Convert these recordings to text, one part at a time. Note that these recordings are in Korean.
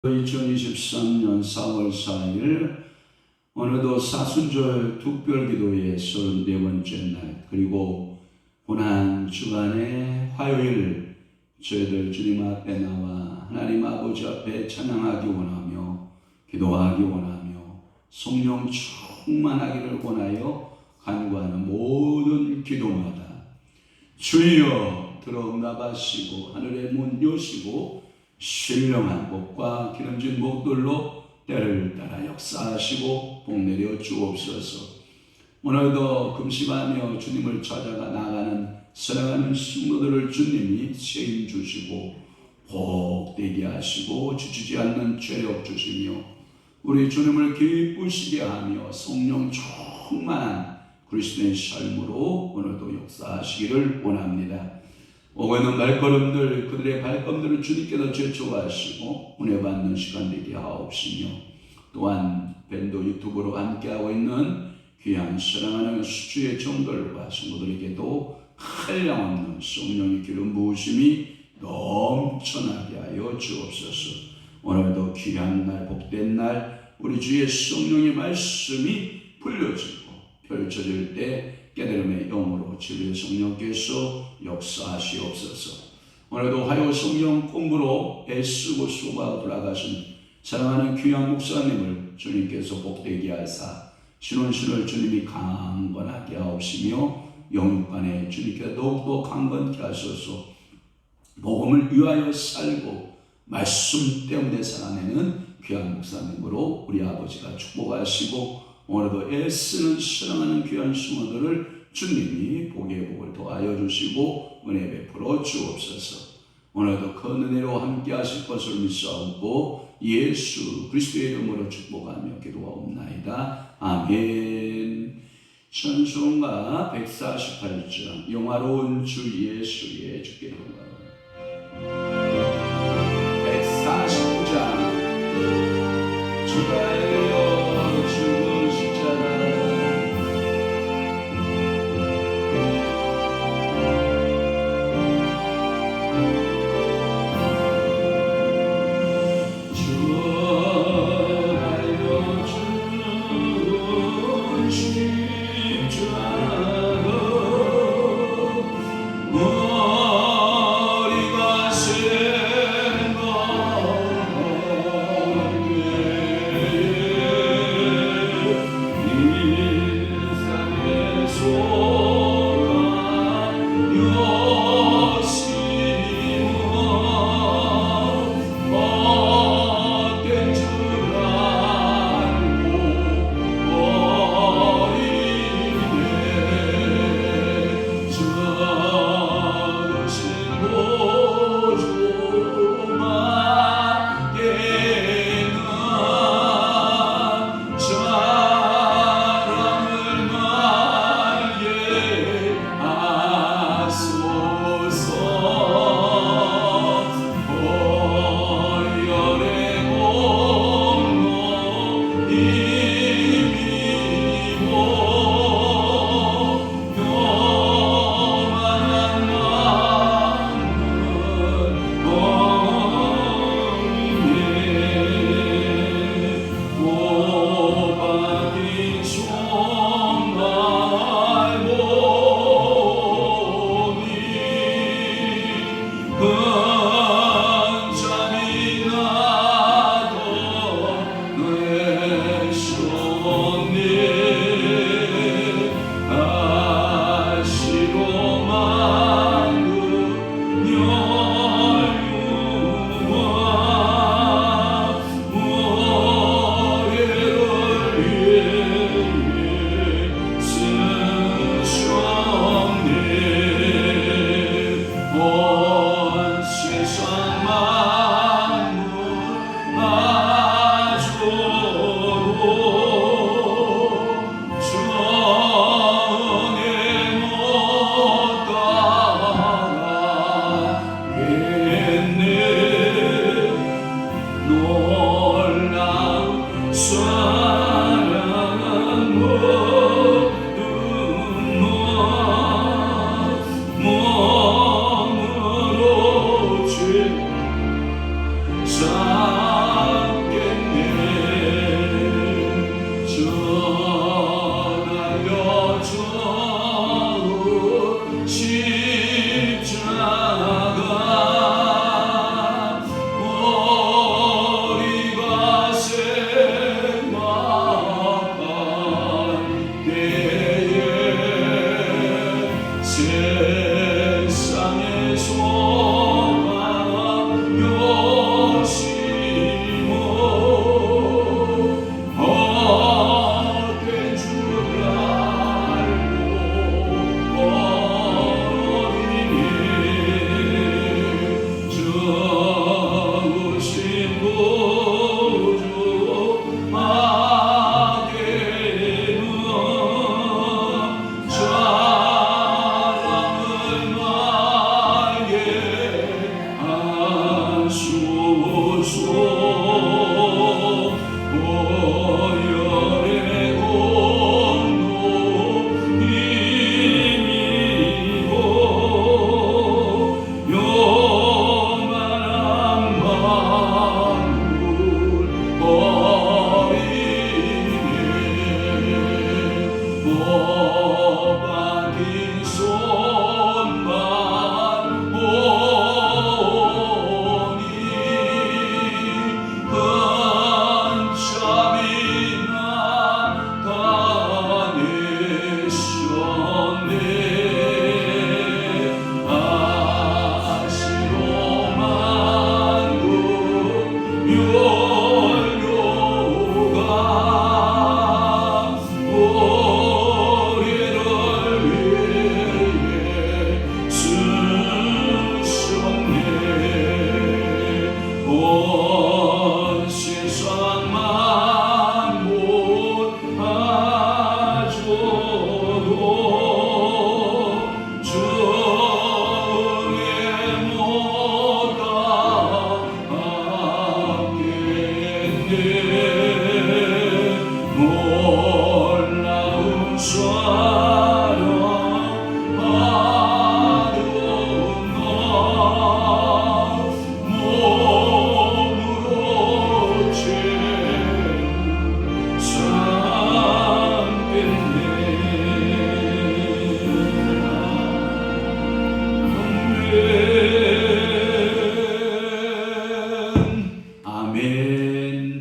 2023년 4월 4일 어느덧 사순절 특별기도의 34번째 날, 그리고 고난 주간의 화요일, 저희들 주님 앞에 나와 하나님 아버지 앞에 찬양하기 원하며 기도하기 원하며 성령 충만하기를 원하여 간구하는 모든 기도마다 주여 들어응답하시고 하늘의 문 여시고 신령한 복과 기름진 복들로 때를 따라 역사하시고 복내려 주옵소서. 오늘도 금식하며 주님을 찾아가 나가는 사랑하는 신부들을 주님이 세임 주시고 복되게 하시고 지치지 않는 체력 주시며 우리 주님을 기쁘시게 하며 성령 충만한 그리스도의 삶으로 오늘도 역사하시기를 원합니다. 오고 있는 발걸음들, 그들의 발걸음들을 주님께서 제초하시고 은혜 받는 시간 되게 하옵시며, 또한 밴도 유튜브로 함께하고 있는 귀한 사랑하는 수주의 종들과 성도들에게도 한량없는 성령의 기름 부으심이 넘쳐나게 하여 주옵소서. 오늘도 귀한 날, 복된 날, 우리 주의 성령의 말씀이 풀려지고 펼쳐질 때 깨달음의 영으로 진리의 성령께서 역사하시옵소서. 오늘도 화요 성령 공부로 애쓰고 수고하고 돌아가신 사랑하는 귀한 목사님을 주님께서 복되게 하사 신혼신을 주님이 강건하게 하옵시며 영육간에 주님께서 더욱더 강건케 하소서. 복음을 위하여 살고 말씀 때문에 살아내는 귀한 목사님으로 우리 아버지가 축복하시고, 오늘도 애쓰는 사랑하는 귀한 성도들을 주님이 복의 복을 더하여 주시고 은혜 베풀어 주옵소서. 오늘도 큰 은혜로 함께 하실 것을 믿사옵고 예수 그리스도의 이름으로 축복하며 기도하옵나이다. 아멘. 찬송가 148장 영화로운 주 예수의 주께 영광. 149장 주가 머리가 새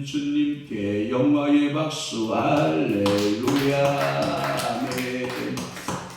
주님께 영광의 박수. 할렐루야. 아멘.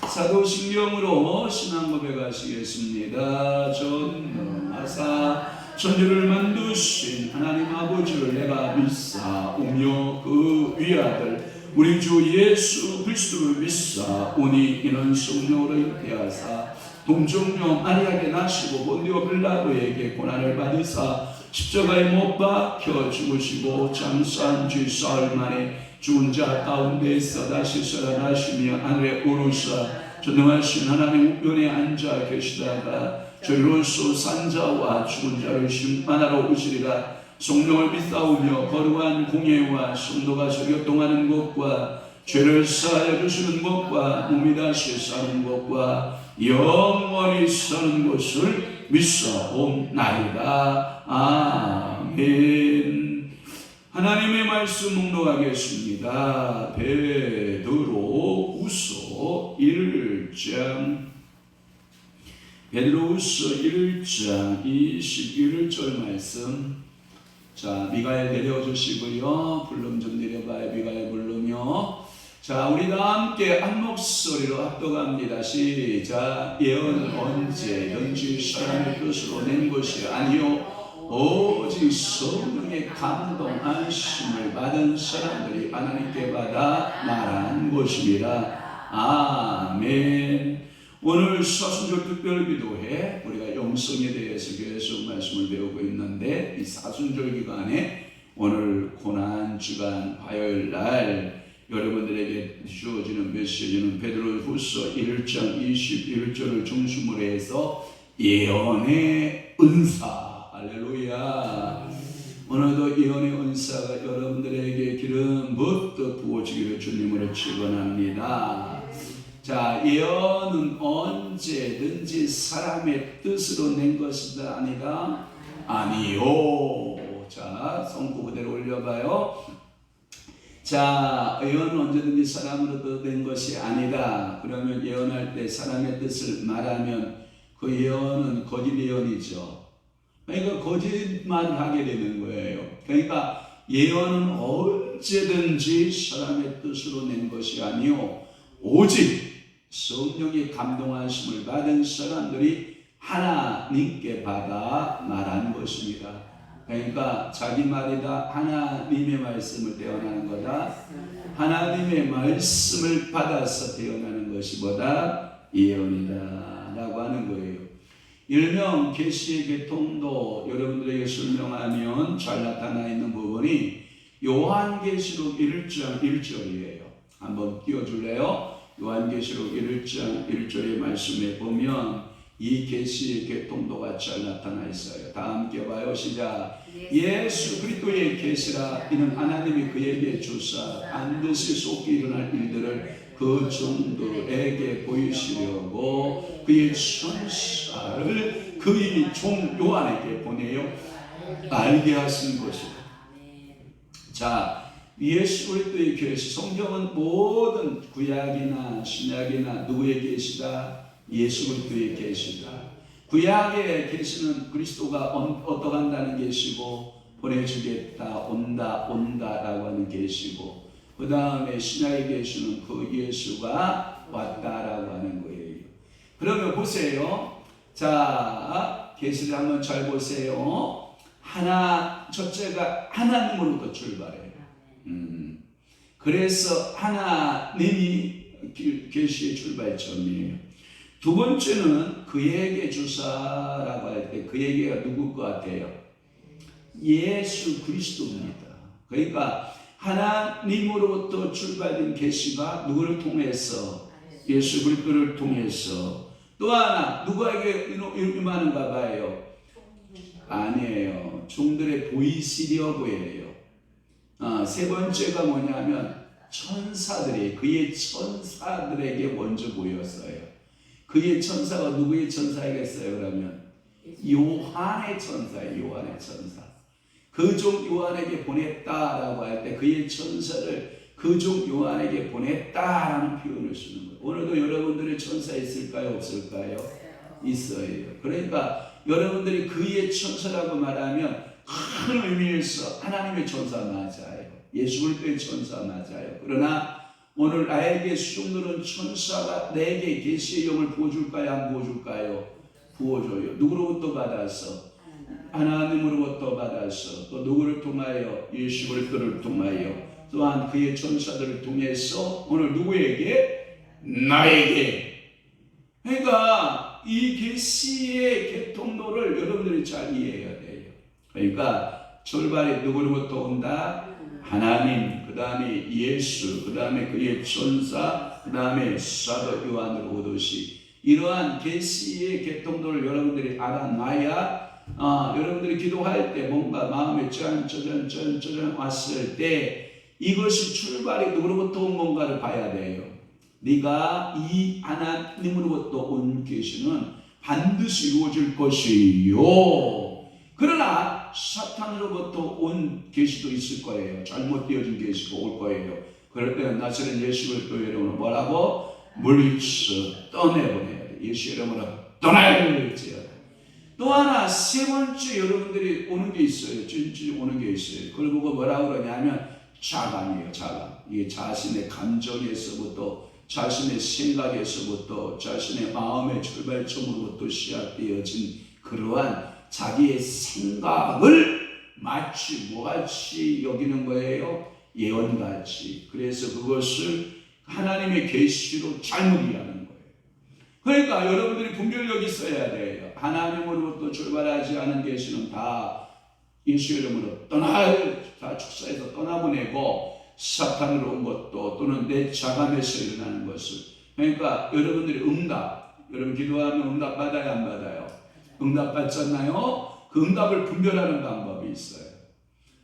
사도신경으로 신앙 고백하시겠습니다. 전능하사 천지를 만드신 하나님 아버지를 내가 믿사오며 그 위아들 우리 주 예수 그리스도를 믿사오니 이는 성령으로 잉태하사 동정녀 마리아에게 나시고 본디오 빌라도에게 고난을 받으사 십자가에 못 박혀 죽으시고 장사한 지 사흘 만에 죽은 자 가운데서 다시 살아나시며 하늘에 오르사 전능하신 하나님 우편에 앉아 계시다가 저리로서 산자와 죽은 자를 심판하러 오시리라. 성령을 믿사오며 거룩한 공예와 성도가 저격동하는 것과 죄를 사하여 주시는 것과 몸이 다시 사는 것과 영원히 사는 것을 믿사옵나이다. 아멘. 하나님의 말씀 묵독하겠습니다. 베드로후서 1장 베드로후서 1장 21절 말씀. 자, 미가엘 내려주시고요. 불름 좀 내려봐요. 미가엘 부르며. 자, 우리 다 함께 한 목소리로 합독합니다. 시작. 예언은 언제든지 사람의 뜻으로 낸 것이 아니요 오직 성령의 감동하심을 받은 사람들이 하나님께 받아 말한 것입니다. 아멘. 오늘 사순절 특별기도회 우리가 영성에 대해서 계속 말씀을 배우고 있는데 이 사순절 기간에 오늘 고난주간 화요일날 여러분들에게 주어지는 메시지는 베드로후서 1장 21절을 중심으로 해서 예언의 은사. 할렐루야. 오늘도 예언의 은사가 여러분들에게 기름 붓듯 부어지기를 주님으로 축원합니다. 자, 예언은 언제든지 사람의 뜻으로 낸 것이다 아니다? 아니요. 자, 손꼽 그대로 올려봐요. 자, 예언은 언제든지 사람으로 낸 것이 아니다. 그러면 예언할 때 사람의 뜻을 말하면 그 예언은 거짓 예언이죠. 그러니까 거짓말을 하게 되는 거예요. 그러니까 예언은 언제든지 사람의 뜻으로 낸 것이 아니요 오직 성령의 감동하심을 받은 사람들이 하나님께 받아 말한 것입니다. 그러니까 자기 말이다 하나님의 말씀을 대언하는 거다. 하나님의 말씀을 받아서 대언하는 것이 뭐다? 예언이다 라고 하는 거예요. 일명 계시의 계통도 여러분들에게 설명하면 잘 나타나 있는 부분이 요한계시록 1장 1절이에요. 한번 띄워줄래요? 요한계시록 1장 1절의 말씀에 보면 이 계시의 계통도가 잘 나타나 있어요. 다 함께 봐요. 시작. 예수 그리스도의 계시라. 이는 하나님이 그에게 주사 반드시 속히 일어날 일들을 그 종들에게 보이시려고 그의 천사를 그의 종 요한에게 보내어 알게 하신 것이다. 자, 예수 그리스도의 계시. 성경은 모든 구약이나 신약이나 누구의 계시다? 예수 그리스도의 계시다. 구약의 계시는 그리스도가 어떠한다는 계시고 보내주겠다, 온다라고 하는 계시고, 그 다음에 신약의 계시는 그 예수가 왔다라고 하는 거예요. 그러면 보세요. 자, 계시를 한번 잘 보세요. 첫째가 하나님으로부터 출발해요. 그래서 하나님이 계시의 출발점이에요. 두 번째는 그에게 주사라고 할 때 그에게가 누굴 것 같아요? 예수 그리스도입니다. 그러니까 하나님으로부터 출발된 계시가 누구를 통해서? 예수 그리스도를 통해서. 또 하나 누구에게 임하는가 봐요? 아니에요. 종들의 보이시려고예요. 세 번째가 뭐냐면 천사들이 그의 천사들에게 먼저 보였어요. 그의 천사가 누구의 천사이겠어요? 그러면 요한의 천사예요. 요한의 천사. 그 종 요한에게 보냈다라고 할 때 그의 천사를 그 종 요한에게 보냈다라는 표현을 쓰는 거예요. 오늘도 여러분들의 천사 있을까요? 없을까요? 있어요. 그러니까 여러분들이 그의 천사라고 말하면 큰 의미에서 하나님의 천사 맞아요. 예수 그리스도의 천사 맞아요. 그러나 오늘 나에게 수종들은 천사가 내게 계시의 영을 부어줄까요? 안 부어줄까요? 부어줘요. 누구로부터 받아서? 하나님으로부터 받아서. 또 누구를 통하여? 예수 그리스도를 통하여. 또한 그의 천사들을 통해서 오늘 누구에게? 나에게. 그러니까 이 계시의 개통도를 여러분들이 잘 이해해야 돼요. 그러니까 출발이 누구로부터 온다? 하나님, 그 다음에 예수, 그 다음에 그의 천사, 그 다음에 사도 요한으로 오듯이 이러한 계시의 개통도를 여러분들이 알아놔야 여러분들이 기도할 때 뭔가 마음에 짠 왔을 때 이것이 출발이 누구로부터 온 건가를 봐야 돼요. 네가 이 하나님으로부터 온 계시는 반드시 이루어질 것이요. 그러나 사탄으로부터 온 계시도 있을 거예요. 잘못되어진 계시가 올 거예요. 그럴 때는 나사렛 예수 그리스도의 이름으로 뭐라고? 물리쳐 떠내보내야 돼. 예수 이름으로 떠날지어다. 또 하나 세 번째 여러분들이 오는 게 있어요. 진짜 오는 게 있어요. 그걸 보고 뭐라고 그러냐면 자감이에요. 자감. 이게 자신의 감정에서부터 자신의 생각에서부터 자신의 마음의 출발점으로부터 시작되어진 그러한 자기의 생각을 마치 뭐같이 여기는 거예요? 예언같이. 그래서 그것을 하나님의 계시로 잘못 이해하는 거예요. 그러니까 여러분들이 분별력이 있어야 돼요. 하나님으로부터 출발하지 않은 계시는 다 예수 이름으로 다 축사해서 떠나보내고 사탄으로 온 것도 또는 내 자감에서 일어나는 것을. 그러니까 여러분들이 여러분 기도하면 응답 받아야 안 받아요? 응답 받잖아요. 그 응답을 분별하는 방법이 있어요.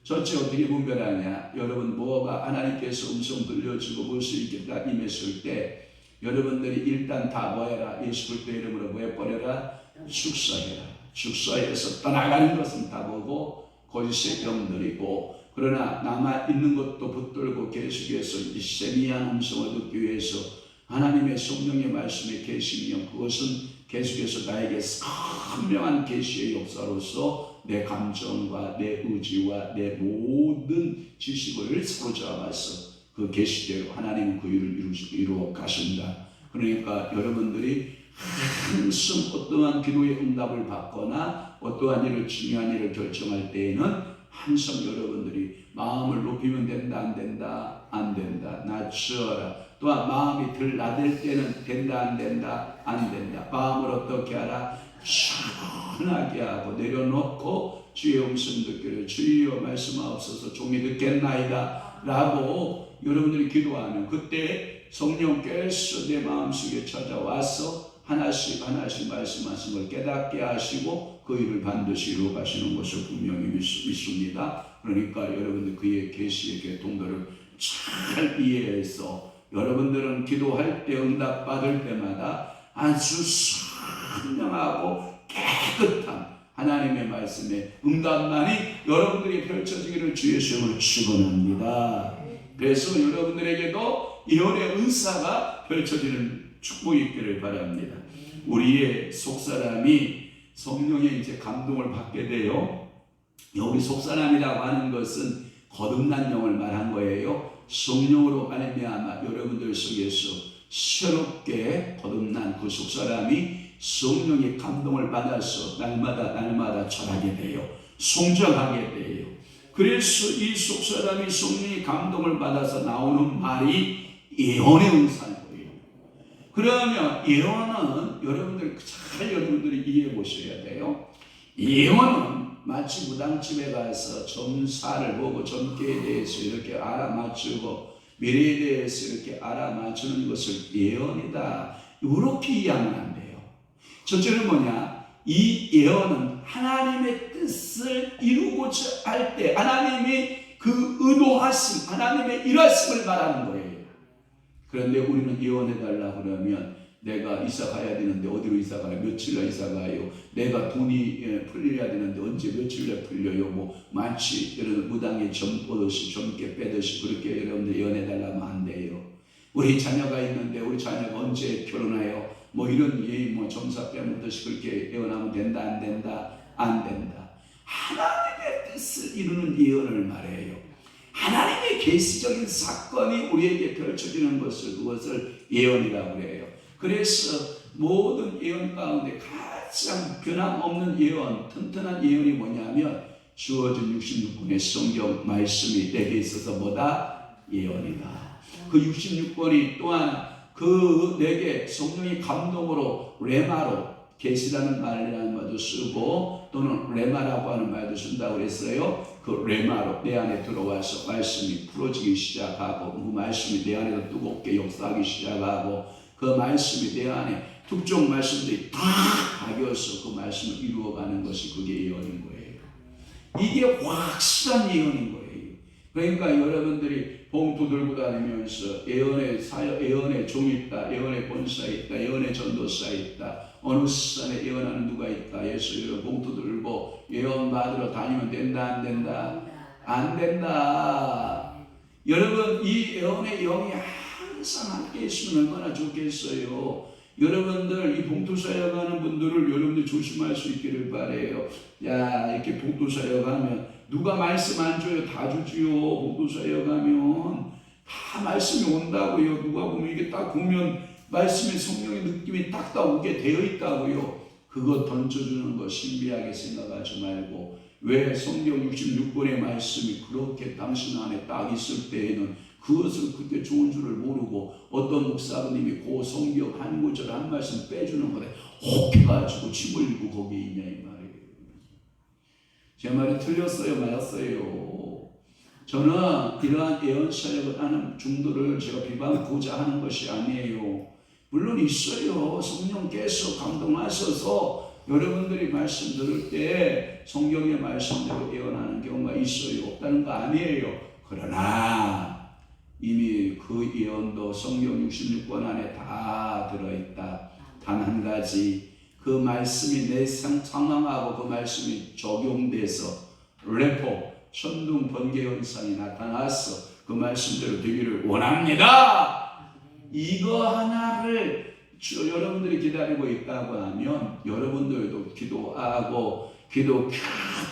첫째 어떻게 분별하냐? 여러분 뭐가 하나님께서 음성 들려주고 무엇이 이렇게 딱 임했을 때 여러분들이 일단 다 뭐해라? 예수 그리스도 이름으로 뭐 해버려라? 축사해라. 축사해서 떠나가는 것은 다 보고 거짓의 병들이고 그러나 남아있는 것도 붙들고 계속해서 이 세미한 음성을 듣기 위해서 하나님의 성령의 말씀에 계시면 그것은 계속해서 나에게 선명한 계시의 역사로서 내 감정과 내 의지와 내 모든 지식을 사로잡아서 그 계시대로 하나님은 그 일을 이루어 가신다. 그러니까 여러분들이 항상 어떠한 기도의 응답을 받거나 어떠한 일을 중요한 일을 결정할 때에는 항상 여러분들이 마음을 높이면 된다 안 된다 안 된다 낮추어라. 또한 마음이 덜 나댈 때는 된다 안 된다 안 된다. 마음을 어떻게 하라? 차분하게 하고 내려놓고 주의 음성 듣기를 주여 말씀하옵소서 종이 듣겠나이다 라고 여러분들이 기도하면 그때 성령께서 내 마음속에 찾아와서 하나씩 말씀하신 걸 깨닫게 하시고 그 일을 반드시 이루어 가시는 것을 분명히 믿습니다. 그러니까 여러분들 그의 계시의 개통들을 잘 이해해서 여러분들은 기도할 때 응답 받을 때마다 아주 선명하고 깨끗한 하나님의 말씀에 응답만이 여러분들이 펼쳐지기를 주의 이름으로 축원합니다. 그래서 여러분들에게도 예언의 은사가 펼쳐지는 축복이 있기를 바랍니다. 우리의 속사람이 성령의 이제 감동을 받게 돼요. 여기 속사람이라고 하는 것은 거듭난 영을 말한 거예요. 성령으로 말미암아 여러분들 속에서 새롭게 거듭난 그 속사람이 성령의 감동을 받아서 날마다 자라게 돼요. 성장하게 돼요. 그래서 이 속사람이 성령의 감동을 받아서 나오는 말이 예언의 은사인 거예요. 그러면 예언은 여러분들이 이해해 보셔야 돼요. 예언은 마치 무당집에 가서 점사를 보고 점괘에 대해서 이렇게 알아맞추고 미래에 대해서 이렇게 알아맞추는 것을 예언이다. 이렇게 이해하면 안 돼요. 첫째는 뭐냐? 이 예언은 하나님의 뜻을 이루고자 할 때 하나님의 그 의도하심, 하나님의 일하심을 말하는 거예요. 그런데 우리는 예언해달라 그러면 내가 이사 가야 되는데 어디로 이사 가요? 며칠날 이사 가요? 내가 돈이 풀려야 되는데 언제 며칠날 풀려요? 뭐 마치 여러분 무당에 점 보듯이 점괘 빼듯이 그렇게 여러분들 예언해달라면 안 돼요. 우리 자녀가 있는데 우리 자녀가 언제 결혼해요? 뭐 이런 점사 빼먹듯이 그렇게 예언하면 된다 안 된다? 안 된다. 하나님의 하나님의 뜻을 이루는 예언을 말해요. 하나님의 계시적인 사건이 우리에게 펼쳐지는 그것을 예언이라고 그래요. 그래서 모든 예언 가운데 가장 변함없는 예언, 튼튼한 예언이 뭐냐면 주어진 66권의 성경 말씀이 내게 있어서 뭐다? 예언이다. 그 66권이 또한 그 내게 성령의 감동으로 레마로, 계시라는 말이라는 말도 쓰고 또는 레마라고 하는 말도 쓴다고 그랬어요. 그 레마로 내 안에 들어와서 말씀이 풀어지기 시작하고 그 말씀이 내 안에서 뜨겁게 역사하기 시작하고 그 말씀이 내 안에 특정 말씀들이 다 박여서 그 말씀을 이루어가는 것이 그게 예언인 거예요. 이게 확실한 예언인 거예요. 그러니까 여러분들이 봉투 들고 다니면서 예언의 사역, 예언의 종이 있다, 예언의 권사 있다, 예언의 전도사 있다, 어느 산에 예언하는 누가 있다 해서 여러분 봉투 들고 예언 받으러 다니면 된다, 안 된다? 안 된다. 여러분 이 예언의 영이 항상 함께 있으면 얼마나 좋겠어요. 여러분들 이 봉투 사역하는 분들을 여러분들 조심할 수 있기를 바래요. 야, 이렇게 봉투 사역하면 누가 말씀 안 줘요? 다 주지요. 봉투 사역하면 다 말씀이 온다고요. 누가 보면 이게 딱 보면 말씀의 성령의 느낌이 딱 오게 되어 있다고요. 그거 던져주는 거 신비하게 생각하지 말고 왜 성경 66권의 말씀이 그렇게 당신 안에 딱 있을 때에는 그것을 그때 좋은 줄을 모르고 어떤 목사님이 그 성경 한 구절 한 말씀 빼주는 거에 혹해가지고 침 흘리고 거기에 있냐 이 말이에요. 제 말이 틀렸어요, 맞았어요? 저는 이러한 예언 사역을 하는 중도를 제가 비방하고자 하는 것이 아니에요. 물론 있어요. 성령께서 감동하셔서 여러분들이 말씀 들을 때 성경의 말씀대로 예언하는 경우가 있어요. 없다는 거 아니에요. 그러나 이미 그 예언도 성경 66권 안에 다 들어있다. 단 한 가지 그 말씀이 내 상황하고 그 말씀이 적용돼서 레포, 천둥 번개 현상이 나타나서 그 말씀대로 되기를 원합니다. 이거 하나를 여러분들이 기다리고 있다고 하면 여러분들도 기도하고 기도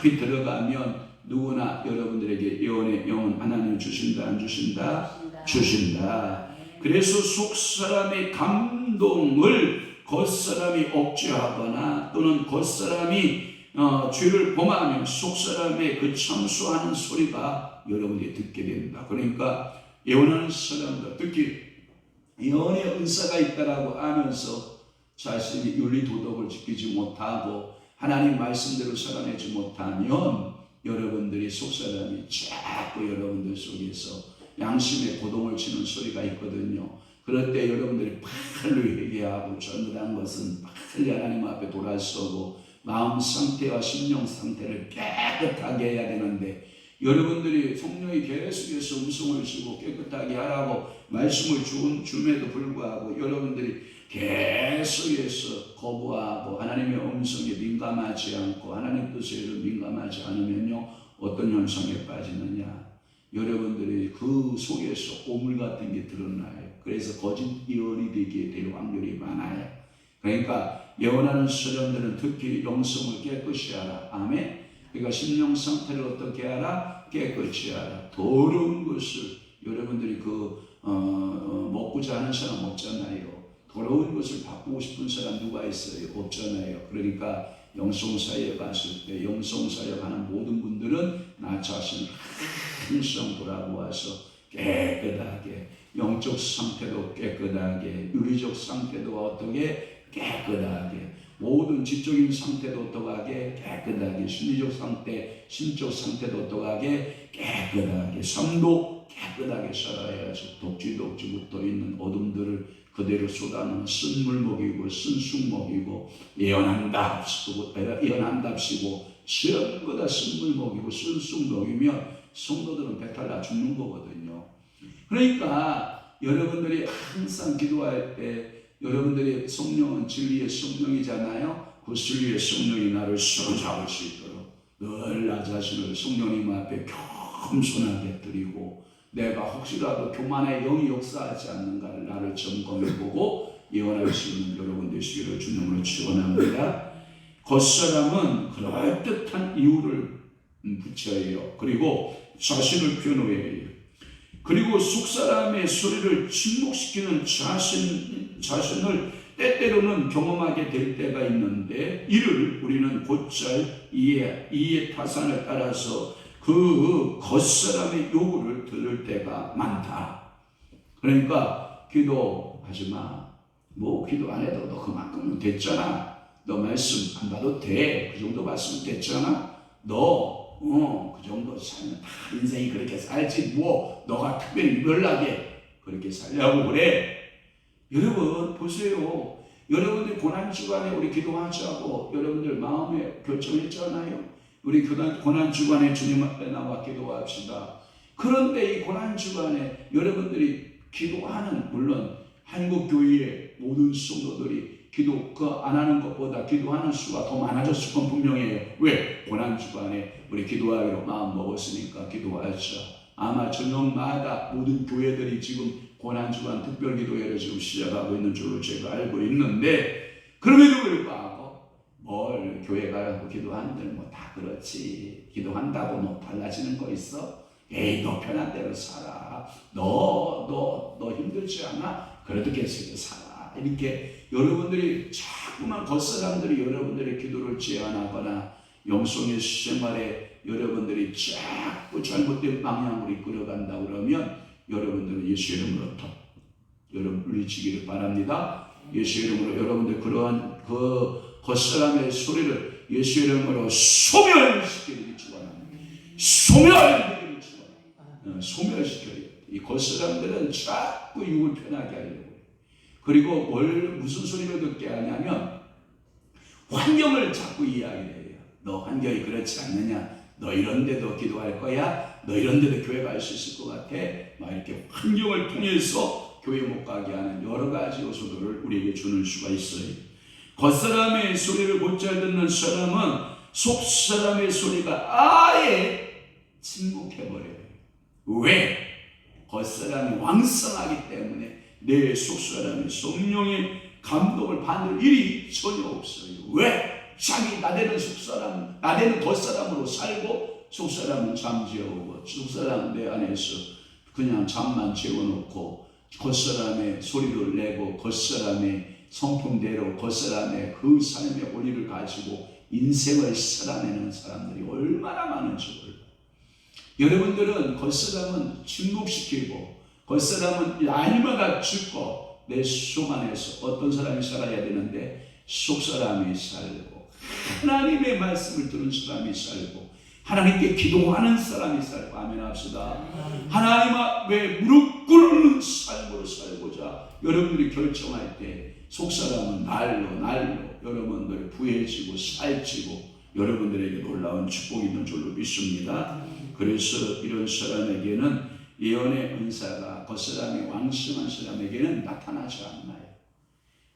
깊이 들어가면 누구나 여러분들에게 예언의 영은 하나님 주신다, 안 주신다? 주신다. 그래서 속사람의 감동을 겉사람이 억제하거나 또는 겉사람이 죄를 범하면 속사람의 그 참수하는 소리가 여러분이 듣게 된다. 그러니까 예언하는 사람들, 특히 예언의 은사가 있다라고 하면서 자신이 윤리 도덕을 지키지 못하고 하나님 말씀대로 살아내지 못하면 여러분들이 속사람이 자꾸 여러분들 속에서 양심의 고동을 치는 소리가 있거든요. 그럴 때 여러분들이 빨리 회개하고 잘못한 것은 빨리 하나님 앞에 돌아서고 마음 상태와 심령 상태를 깨끗하게 해야 되는데 여러분들이 성령이 계속해서 음성을 주고 깨끗하게 하라고 말씀을 줌에도 불구하고 여러분들이 계속해서 거부하고 하나님의 음성에 민감하지 않고 하나님 뜻에 민감하지 않으면요 어떤 현상에 빠지느냐 여러분들이 그 속에서 오물 같은 게 드러나요. 그래서 거짓 예언이 되게 될 확률이 많아요. 그러니까 예언하는 사람들은 특히 영성을 깨끗이 하라. 아멘. 그러니까 심령 상태를 어떻게 하라? 깨끗이 하라. 더러운 것을 여러분들이 먹고자 하는 사람 없잖아요. 더러운 것을 바꾸고 싶은 사람 누가 있어요? 없잖아요. 그러니까 영성사역 갔을 때 영성사역 하는 모든 분들은 나 자신을 항상 돌아보아서 깨끗하게 영적 상태도 깨끗하게 윤리적 상태도 어떻게 깨끗하게 모든 지적인 상태도 어떠하게 깨끗하게 심리적 상태, 신적 상태도 어떠하게 깨끗하게 삶도 깨끗하게 살아야지 독지독지부터 있는 어둠들을 그대로 쏟아내는 쓴물 먹이고 쓴쑥 먹이고 예언한답시고 전부 다 쓴물 먹이고 쓴쑥 먹이면 성도들은 배탈 나 죽는 거거든요. 그러니까 여러분들이 항상 기도할 때 여러분들이 성령은 진리의 성령이잖아요. 그 진리의 성령이 나를 사로잡을 수 있도록 늘 나 자신을 성령님 앞에 겸손하게 드리고 내가 혹시라도 교만의 영이 역사하지 않는가를 나를 점검해보고 예언할 수 있는 여러분 되시기를 주님으로 축원합니다. 겉사람은 그럴듯한 이유를 붙여요. 그리고 자신을 변호해요. 그리고 속사람의 소리를 침묵시키는 자신을 때때로는 경험하게 될 때가 있는데, 이를 우리는 곧잘 이해 타산을 따라서 그 겉사람의 요구를 들을 때가 많다. 그러니까 기도하지 마. 뭐 기도 안 해도 너 그만큼은 됐잖아. 너 말씀 안 봐도 돼. 그 정도 말씀 됐잖아. 너 그 정도 살면 다 인생이 그렇게 살지. 뭐 너가 특별히 유별나게 그렇게 살려고 그래. 여러분 보세요. 여러분들 고난주간에 우리 기도하자고 여러분들 마음에 결정했잖아요. 우리 고난주간에 주님 앞에 나와 기도합시다. 그런데 이 고난주간에 여러분들이 기도하는, 물론 한국교회의 모든 성도들이 기도 안 하는 것보다 기도하는 수가 더 많아졌을 건 분명해요. 왜? 고난주간에 우리 기도하기로 마음 먹었으니까 기도하자. 아마 저녁마다 모든 교회들이 지금 고난주간 특별기도회를 지금 시작하고 있는 줄로 제가 알고 있는데, 그럼에도 불구하고 뭘 교회 가라고 기도하는들 뭐 다 그렇지. 기도한다고 뭐 달라지는 거 있어? 에이, 너 편한 대로 살아. 너 힘들지 않아? 그래도 계속 살아. 이렇게 여러분들이 자꾸만 겉사람들이 여러분들의 기도를 제한하거나 영성의 생활에 여러분들이 자꾸 잘못된 방향으로 이끌어간다 그러면 여러분들은 예수 이름으로 여러분 물리치기를 바랍니다. 예수 이름으로 여러분들 그러한 그 겉사람의 소리를 예수 이름으로 소멸시키기를 축원합니다. 소멸시켜요. 이 겉사람들은 자꾸 육을 편하게 하려고. 그리고 무슨 소리를 듣게 하냐면 환경을 자꾸 이야기를 해요. 너 환경이 그렇지 않느냐? 너 이런 데도 기도할 거야? 너 이런 데도 교회 갈 수 있을 것 같아? 막 이렇게 환경을 통해서 교회 못 가게 하는 여러 가지 요소들을 우리에게 주는 수가 있어요. 겉사람의 소리를 곧잘 듣는 사람은 속사람의 소리가 아예 침묵해버려요. 왜? 겉사람이 왕성하기 때문에 내 속사람이 성령의 감동을 받을 일이 전혀 없어요. 왜? 자기 나대는 속사람, 나대는 겉사람으로 살고 속사람은 잠재우고, 속사람 내 안에서 그냥 잠만 재워놓고 겉사람의 소리를 내고 겉사람의 성품대로 겉사람의 그 삶의 원리를 가지고 인생을 살아내는 사람들이 얼마나 많은지 몰라요. 여러분들은 겉사람은 침묵시키고 겉사람은 날마다 죽고 내 속 안에서 어떤 사람이 살아야 되는데 속사람이 살고 하나님의 말씀을 들은 사람이 살고 하나님께 기도하는 사람이 살고, 아멘 합시다. 하나님 앞에 무릎 꿇는 삶으로 살고자 여러분들이 결정할 때 속사람은 날로 여러분들이 부해지고 살찌고 여러분들에게 놀라운 축복이 있는 줄로 믿습니다. 그래서 이런 사람에게는 예언의 은사가 겉사람이 왕성한 사람에게는 나타나지 않나요?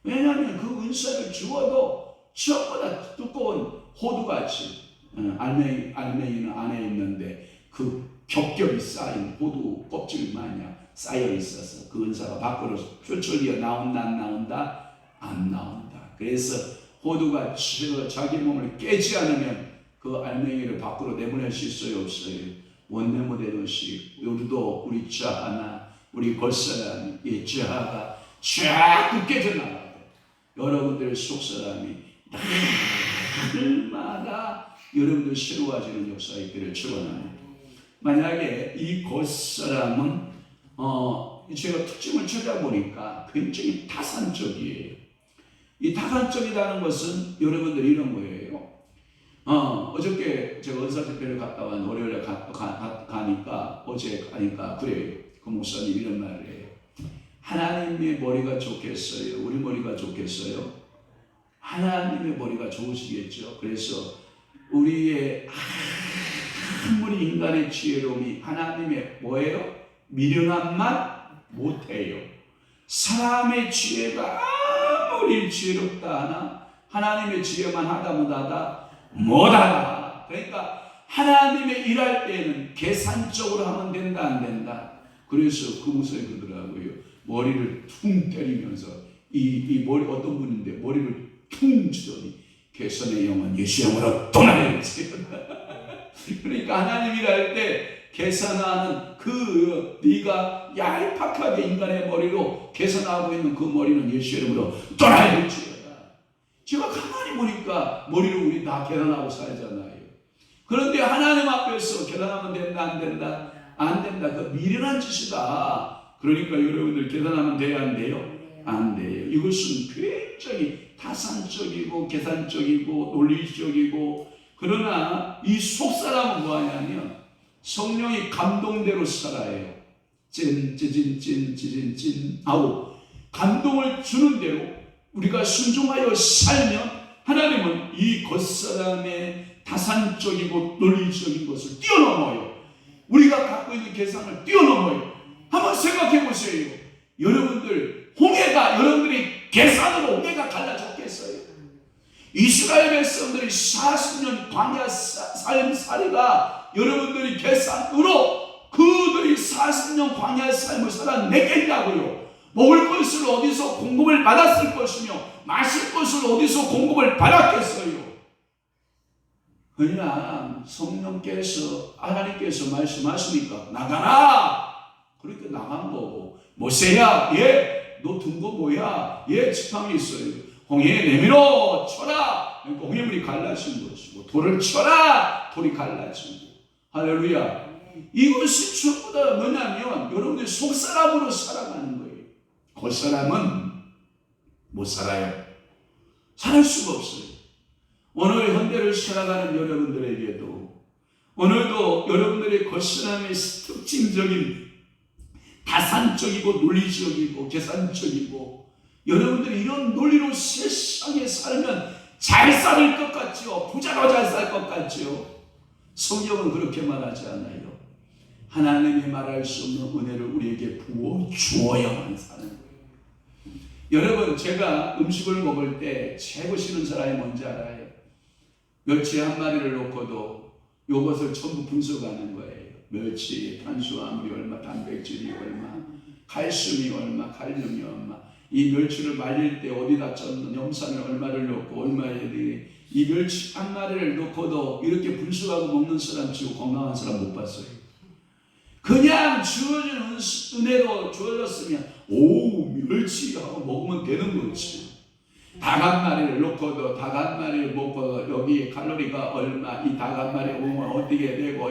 왜냐하면 그 은사를 주어도 전부 다 두꺼운 호두같이 알맹이는 안에 있는데 그 겹겹이 쌓인 호두 껍질 마냥 쌓여 있어서 그 은사가 밖으로 펼쳐져 나온다 안 나온다? 안 나온다. 그래서 호두가 자기 몸을 깨지 않으면 그 알맹이를 밖으로 내보낼 수 있어요, 없어요? 원내모델듯이 우리도 우리 자 하나, 우리 겉사람이 자가 자꾸 깨져나가고 여러분들의 속사람이 날마다 여러분들 새로워지는 역사가 있기를 축원합니다. 만약에 이 겉사람은 제가 특징을 찾아보니까 굉장히 타산적이에요. 이 타산적이라는 것은 여러분들 이런 거예요. 어저께 제가 은사집회를 갔다 왔는데 월요일에 가니까 어제 가니까 그래요. 그 목사님 이런 말을 해요. 하나님의 머리가 좋겠어요? 우리 머리가 좋겠어요? 하나님의 머리가 좋으시겠죠. 그래서 우리의 아무리 인간의 지혜로움이 하나님의 뭐예요? 미련함만 못해요. 사람의 지혜가 아무리 지혜롭다 하나 하나님의 지혜만 하다 못하다 못하다. 그러니까 하나님의 일할 때에는 계산적으로 하면 된다 안 된다. 그래서 그 목사님 그러더라고요. 머리를 퉁 때리면서 이 머리 어떤 분인데 머리를 퉁 치더니 개선의 영은 예수 영으로 떠나야지. 그러니까 하나님이라 할 때 계산하는 그 네가 얄팍하게 인간의 머리로 계산하고 있는 그 머리는 예수의 이름으로 떠나야지어다. 제가 가만히 보니까 머리로 우리 다 계산하고 살잖아요. 그런데 하나님 앞에서 계산하면 된다 안 된다? 안 된다. 그 미련한 짓이다. 그러니까 여러분들 계산하면 돼요 안 돼요? 안 돼요. 이것은 굉장히 타산적이고 계산적이고 논리적이고, 그러나 이 속사람은 뭐하냐면 성령이 감동대로 살아요. 찐 아우 감동을 주는 대로 우리가 순종하여 살면 하나님은 이 겉사람의 타산적이고 논리적인 것을 뛰어넘어요. 우리가 갖고 있는 계산을 뛰어넘어요. 한번 생각해 보세요. 여러분들 홍해가 여러분들이 계산으로 홍해가 갈라졌겠어요? 이스라엘 백성들이 40년 광야 삶살이가 여러분들이 계산으로 그들이 40년 광야 삶을 살아내겠냐고요. 먹을 것을 어디서 공급을 받았을 것이며 마실 것을 어디서 공급을 받았겠어요? 그냥 성령께서 하나님께서 말씀하시니까 나가라. 그렇게 나간 거고, 모세야 너 든 거 뭐야? 지팡이 있어요. 홍해에 내밀어 쳐라. 그러니까 홍해물이 갈라진 것이고, 돌을 쳐라. 돌이 갈라지고. 할렐루야. 이것이 전부 다 뭐냐면 여러분들이 속사람으로 살아가는 거예요. 겉사람은 못 살아요. 살 수가 없어요. 오늘 현대를 살아가는 여러분들에게도 오늘도 여러분들의 겉사람의 특징적인 다산적이고 논리적이고 계산적이고, 여러분들이 이런 논리로 세상에 살면 잘 살 것 같죠? 부자로 잘 살 것 같죠? 성경은 그렇게 말하지 않아요. 하나님이 말할 수 없는 은혜를 우리에게 부어 주어야만 사는 거예요. 여러분, 제가 음식을 먹을 때 최고 싫은 사람이 뭔지 알아요? 멸치 한 마리를 놓고도 이것을 전부 분석하는 거예요. 멸치, 탄수화물이 얼마, 단백질이 얼마, 칼슘이 얼마, 칼륨이 얼마, 이 멸치를 말릴 때 어디다 쪘는 염산을 얼마를 넣고 얼마에 이 멸치 한 마리를 넣고도 이렇게 분석하고 먹는 사람 치고 건강한 사람 못 봤어요. 그냥 주어진 은혜로 주어졌으면 오 멸치하고 먹으면 되는 거지. 닭 한 마리를 넣고도 닭 한 마리를 먹고 여기 칼로리가 얼마, 이 닭 한 마리 오면 어떻게 되고,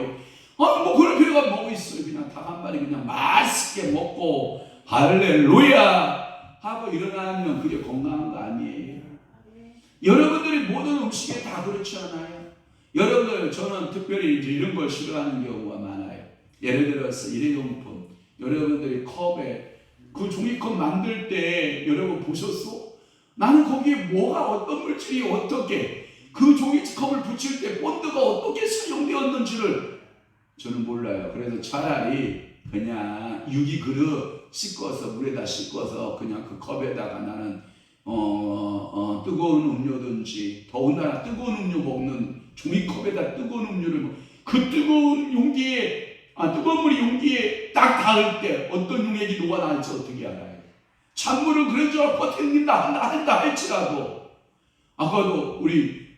뭐 그럴 필요가 뭐 있어요. 그냥 닭 한 마리 그냥 맛있게 먹고 할렐루야 하고 일어나면 그게 건강한 거 아니에요. 여러분들이 모든 음식에 다 그렇지 않아요? 여러분들, 저는 특별히 이제 이런 걸 싫어하는 경우가 많아요. 예를 들어서 일회용품, 여러분들이 컵에 그 종이컵 만들 때 여러분 보셨어? 나는 거기에 뭐가 어떤 물질이 어떻게 그 종이컵을 붙일 때 본드가 어떻게 사용되었는지를 저는 몰라요. 그래서 차라리 그냥 유기그릇 씻어서 물에다 씻어서 그냥 그 컵에다가 나는 뜨거운 음료든지, 더군다나 뜨거운 음료 먹는 종이컵에다 뜨거운 음료를 그 뜨거운 용기에 뜨거운 물이 용기에 딱 닿을 때 어떤 용액이 녹아나갈지 어떻게 알아요? 찬물은 그런 줄 버틴다 한다 할지라도, 아까도 우리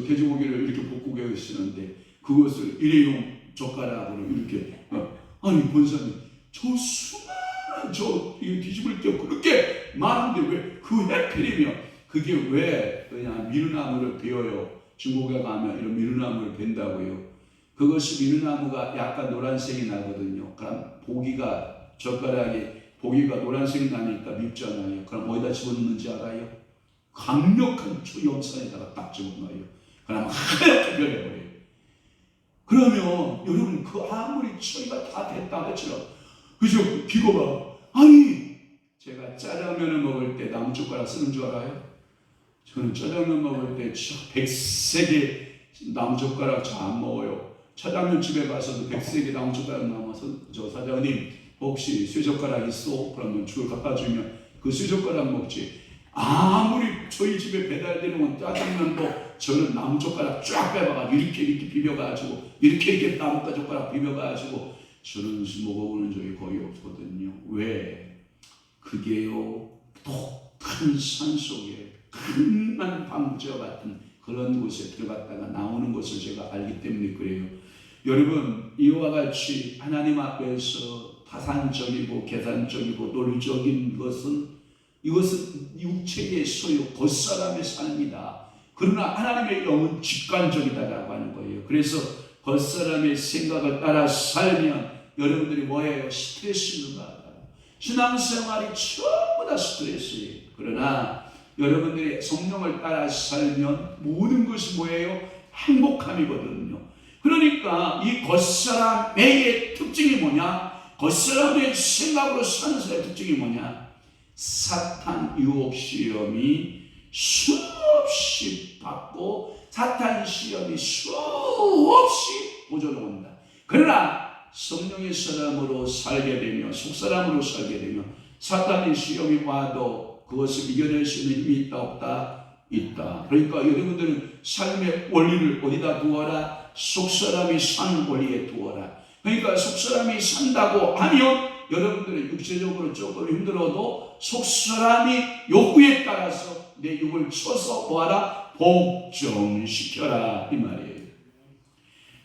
돼지고기를 이렇게 볶고 계시는데 그것을 일회용 젓가락으로 이렇게 아니 본사님 저 수많은 이 뒤집을 때 그렇게 많은데 왜 그 해필이면 그게 왜 그냥 미루나무를 베어요? 중국에 가면 이런 미루나무를 벤다고요. 그것이 미루나무가 약간 노란색이 나거든요. 그럼 젓가락이 보기가 노란색이 나니까 밉잖아요. 그럼 어디다 집어넣는지 알아요? 강력한 초염산에다가 딱 집어넣어요. 그럼 하얗게 변해버려요. 그러면 여러분 그 아무리 처리가 다 됐다 할지라도 그죠? 기고가 아니 제가 짜장면을 먹을 때 나무젓가락 쓰는 줄 알아요? 저는 짜장면 먹을 때 백색의 나무젓가락 잘 안 먹어요. 짜장면 집에 가서도 백색의 나무젓가락 남아서 저 사장님 혹시 쇠젓가락 있어? 그러면 줄 갖다 주면 그 쇠젓가락 먹지. 아무리 저희 집에 배달되는 건 짜장면도 저는 나무젓가락 쫙 빼봐가지고 이렇게 비벼가지고 이렇게 나무젓가락 비벼가지고 저는 먹어보는 적이 거의 없거든요. 왜? 그게요 독한 산속에 큰 방부제와 같은 그런 곳에 들어갔다가 나오는 것을 제가 알기 때문에 그래요. 여러분, 이와 같이 하나님 앞에서 파산적이고 계산적이고 논리적인 것은 이것은 육체의 소유, 겉사람의 삶이다. 그러나 하나님의 영은 직관적이다라고 하는 거예요. 그래서 겉사람의 생각을 따라 살면 여러분들이 뭐예요? 스트레스를 받아요. 신앙생활이 전부 다 스트레스예요. 그러나 여러분들이 성령을 따라 살면 모든 것이 뭐예요? 행복함이거든요. 그러니까 이 겉사람의 특징이 뭐냐? 겉사람의 생각으로 사는 사람의 특징이 뭐냐? 사탄 유혹 시험이 수없이 받고 사탄 시험이 수없이 도전을 온다. 그러나 성령의 사람으로 살게 되면, 속사람으로 살게 되면 사탄의 시험이 와도 그것을 이겨낼 수 있는 힘이 있다 없다? 있다. 그러니까 여러분들은 삶의 원리를 어디다 두어라? 속사람이 사는 원리에 두어라. 그러니까 속사람이 산다고 하면 여러분들은 육체적으로 조금 힘들어도 속사람이 욕구에 따라서 내 육을 쳐서 뭐하라? 복종시켜라 이 말이에요.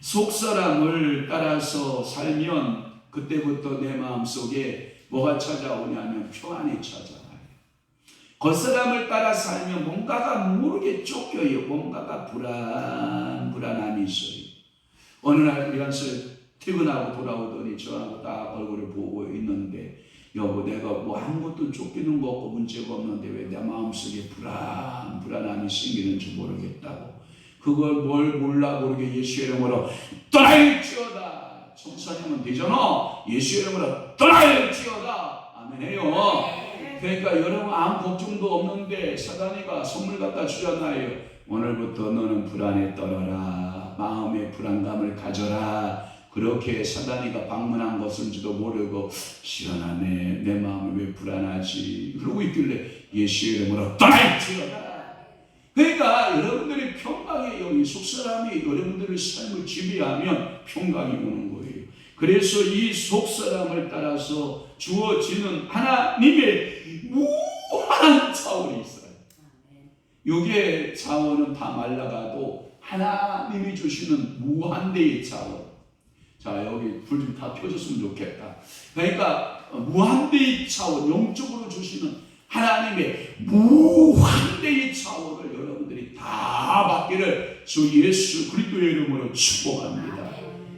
속사람을 따라서 살면 그때부터 내 마음속에 뭐가 찾아오냐면 평안이 찾아와요. 겉사람을 따라 살면 뭔가가 모르게 쫓겨요. 뭔가가 불안함이 있어요. 어느 날 우리 한서 퇴근하고 돌아오더니 저하고 딱 얼굴을 보고 있는데, 여보, 내가 뭐 아무것도 쫓기는 거 없고 문제가 없는데 왜 내 마음속에 불안함이 생기는지 모르겠다고. 그걸 뭘 몰라 모르게 예수의 이름으로 떠날지어다. 청소년은 되잖아. 예수의 이름으로 떠날지어다. 아멘해요. 그러니까 여러분 아무 걱정도 없는데 사단이가 선물 갖다 주잖아요. 오늘부터 너는 불안에 떨어라. 마음의 불안감을 가져라. 그렇게 사단이가 방문한 것인지도 모르고 시원하네. 내 마음이 왜 불안하지? 그러고 있길래 예수의 이름으로 떠날지어다. 그러니까 여러분들이 평강의 영이 속사람이 여러분들의 삶을 지배하면 평강이 오는 거예요. 그래서 이 속사람을 따라서 주어지는 하나님의 무한한 차원이 있어요. 이게 차원은 다 말라가도 하나님이 주시는 무한대의 차원. 자, 여기 불 좀 다 켜줬으면 좋겠다. 그러니까 무한대의 차원, 영적으로 주시는 하나님의 무한대의 차원을 여러분들이 다 받기를 주 예수 그리스도의 이름으로 축복합니다.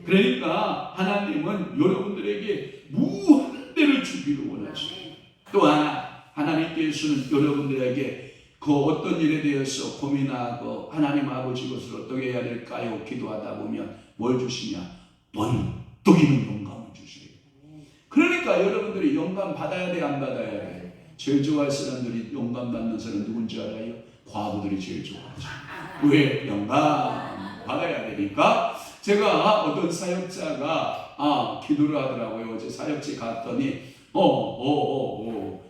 그러니까 하나님은 여러분들에게 무한대를 주기를 원하십니다. 또한 하나님께서는 여러분들에게 그 어떤 일에 대해서 고민하고 하나님 아버지 것을 어떻게 해야 될까요? 기도하다 보면 뭘 주시냐? 번뜩이는 영감을 주시래요. 그러니까 여러분들이 영감 받아야 돼, 안 받아야 돼? 제일 좋아할 사람들이 영감 받는 사람 누군지 알아요? 과부들이 제일 좋아하죠. 왜? 영감 받아야 되니까. 제가 어떤 사역자가 기도를 하더라고요. 어제 사역지 갔더니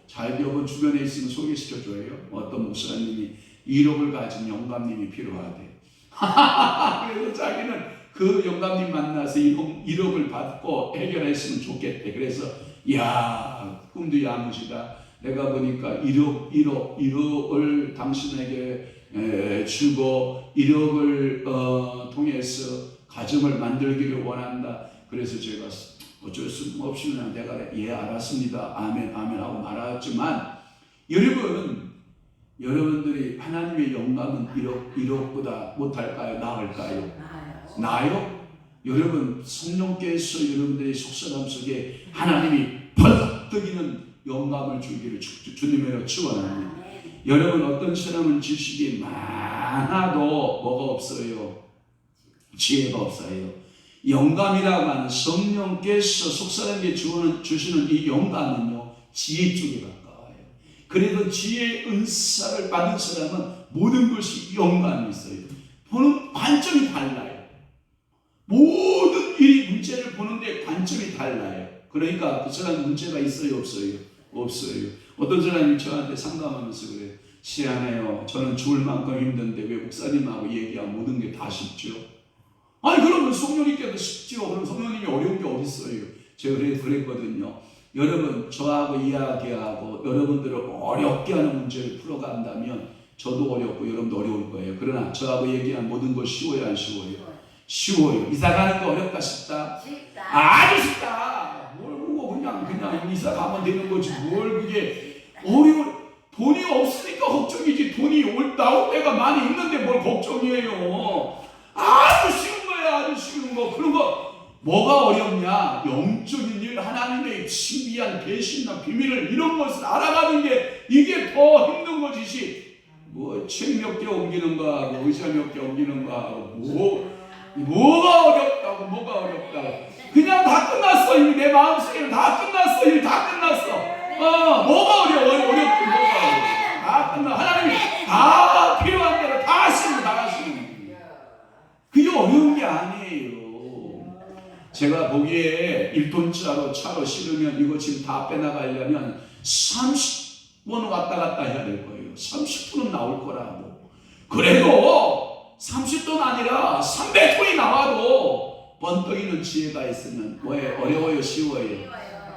잘 여러분 주변에 있으면 소개시켜줘요. 어떤 목사님이 1억을 가진 영감님이 필요하대. 그래서 자기는 그 영감님 만나서 1억을 받고 해결했으면 좋겠대. 그래서 야, 꿈도 야무지다. 내가 보니까 1억을 당신에게 주고 1억을 통해서 가정을 만들기를 원한다. 그래서 제가 어쩔 수 없이 내가 예 알았습니다. 아멘 아멘 하고 말았지만, 여러분들이 하나님의 영감은 1억보다 못할까요? 나을까요? 나요? 여러분 성령께서 여러분들의 속사람 속에 하나님이 벌떡이는 영감을 주기를 주님으로 축원합니다. 여러분 어떤 사람은 지식이 많아도 뭐가 없어요? 지혜가 없어요. 영감이라고 하는 성령께서 속사람에게 주시는 이 영감은요 지혜 쪽에 가까워요. 그래도 지혜의 은사를 받은 사람은 모든 것이 영감이 있어요. 보는 관점이 달라요. 모든 일이 문제를 보는데 관점이 달라요. 그러니까 그 사람 문제가 있어요, 없어요? 없어요. 어떤 사람이 저한테 상담하면서 그래요. 시안해요. 저는 죽을 만큼 힘든데 왜 목사님하고 얘기하면 모든 게 다 쉽죠? 아니 그러면 성령님께도 쉽죠. 그럼 성령님이 어려운 게 어디 있어요? 제가 그랬거든요. 여러분 저하고 이야기하고 여러분들을 어렵게 하는 문제를 풀어간다면 저도 어렵고 여러분도 어려울 거예요. 그러나 저하고 얘기한 모든 것 쉬워요, 안 쉬워요? 쉬워요. 이사 가는 거 어렵다 싶다? 아주 쉽다. 뭘 보고 그냥 이사 가면 되는 거지. 뭘 그게 어려울. 돈이 없으니까 걱정이지. 돈이 나올 때가 많이 있는데 뭘 걱정이에요. 아주 쉬운 거야, 아주 쉬운 거. 그런 거 뭐가 어렵냐? 영적인 일, 하나님의 신비한 계시나 비밀을 이런 것을 알아가는 게 이게 더 힘든 것이지. 뭐 책 몇 개 옮기는 거 하고 의사 몇 개 옮기는 거 하고 뭐가 어렵다고 뭐가 어렵다고. 그냥 다 끝났어. 이미 내 마음속에는 다 끝났어. 일 다 끝났어. 뭐가 어렵고 뭐가 어려워. 다 끝나. 하나님이 다 필요한 대로 다 하시는 다 하시는. 그게 어려운 게 아니에요. 제가 보기에 1톤짜리 차로 실으면 이거 지금 다 빼나가려면 30번 왔다 갔다 해야 될 거예요. 30톤은 나올 거라고. 그래도 30톤 아니라 300톤이 나와도 번뜩이는 지혜가 있으면 뭐예요? 어려워요? 쉬워요?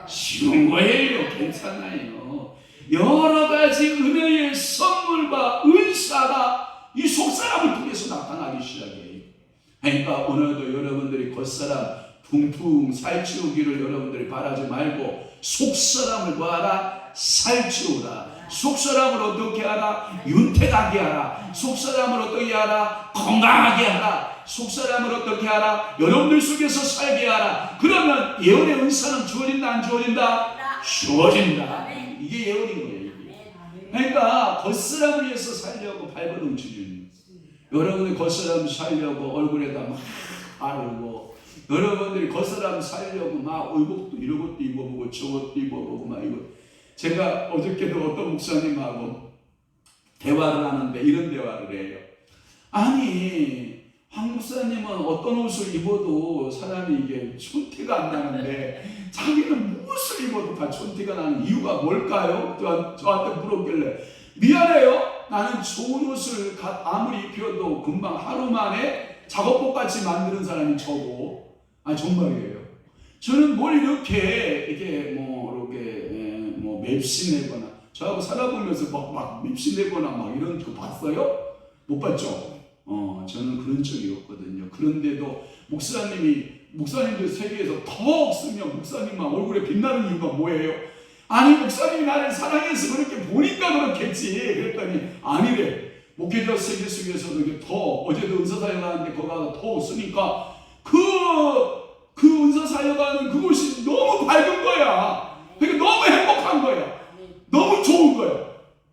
쉬운 거예요. 괜찮아요. 여러 가지 은혜의 선물과 은사가 이 속사람을 통해서 나타나기 시작해요. 그러니까 오늘도 여러분들이 겉사람 퉁퉁 살찌우기를 여러분들이 바라지 말고 속사람을 뭐하라? 살찌우라. 속사람을 어떻게 하라? 윤택하게 하라. 속사람을 어떻게 하라? 건강하게 하라. 속사람을 어떻게 하라? 여러분들 속에서 살게 하라. 그러면 예언의 은사는 주어진다 안 주어진다? 주어진다. 이게 예언인 거예요. 이게. 그러니까 겉사람을 위해서 살려고 발버둥치는 여러분이 겉사람 살려고 얼굴에다 막 바르고 여러분들이 겉사람 살려고 막 의복도 이런 것도 입어보고 저것도 입어보고 막 이거. 제가 어저께도 어떤 목사님하고 대화를 하는데 이런 대화를 해요. 아니 황 목사님은 어떤 옷을 입어도 사람이 이게 촌티가 안 나는데 자기는 무엇을 입어도 다 촌티가 나는 이유가 뭘까요? 저한테 물었길래 미안해요. 나는 좋은 옷을 아무리 입혀도 금방 하루 만에 작업복 같이 만드는 사람이 저고. 아니 정말이에요. 저는 뭘 이렇게 뭐 맵신내거나 저하고 살아보면서 막 맵신내거나 막 이런 거 봤어요? 못 봤죠? 저는 그런 적이 없거든요. 그런데도 목사님들 세계에서 더 없으면 목사님만 얼굴에 빛나는 이유가 뭐예요? 아니 목사님이 나를 사랑해서 그렇게 보니까 그렇겠지. 그랬더니 아니래. 목회자 세계 속에서도 이게 더 어제도 은사사역하는데 거기가 더 없으니까 그 은사사역하는 그곳이 너무 밝은 거야. 그러니까 너무 행복한 거야. 너무 좋은 거야.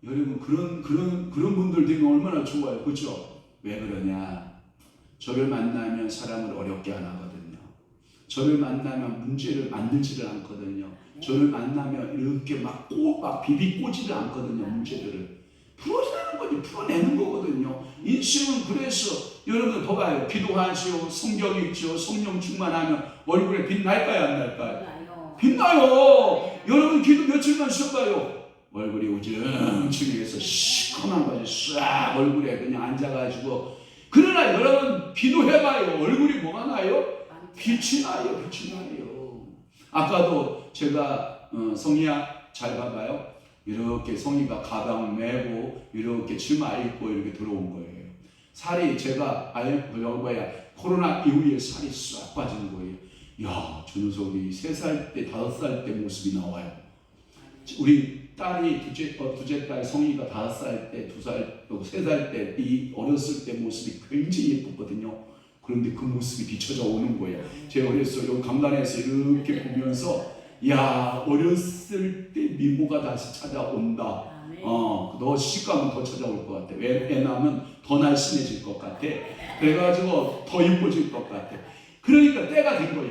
여러분 그런 분들 되면 얼마나 좋아요. 그렇죠? 왜 그러냐? 저를 만나면 사람을 어렵게 안 하거든요. 저를 만나면 문제를 만들지를 않거든요. 저를 만나면 이렇게 막 비비꼬지를 않거든요. 문제들을 풀어내는 거지. 풀어내는 거거든요. 인생은 그래서 여러분 더 봐요. 기도하시오. 성경 읽지요. 성령 충만하면 얼굴에 빛날까요? 안 날까요? 빛나요. 여러분 기도 며칠만 쉬어봐요. 얼굴이 우중충해서 시커먼 거지. 싹 얼굴에 그냥 앉아가지고. 그러나 여러분 기도해봐요. 얼굴이 뭐가 나요? 빛이 나요. 빛이 나요. 아까도 제가 성희야 잘 봐봐요. 이렇게 성희가 가방을 메고 이렇게 치마 입고 이렇게 들어온 거예요. 살이 제가 코로나 이후에 살이 싹 빠진 거예요. 야, 저 녀석이 3살 때 5살 때 모습이 나와요. 우리 딸이 둘째 딸 성희가 5살 때 3살 때 이 어렸을 때 모습이 굉장히 예뻤거든요. 그런데 그 모습이 비춰져 오는 거예요. 제가 그래서 여기 강단에서 이렇게 보면서 야, 어렸을 때 미모가 다시 찾아온다. 너 시집가면 더 찾아올 것 같아. 애 낳으면 더 날씬해질 것 같아. 그래가지고 더 이뻐질 것 같아. 그러니까 때가 된 거예요.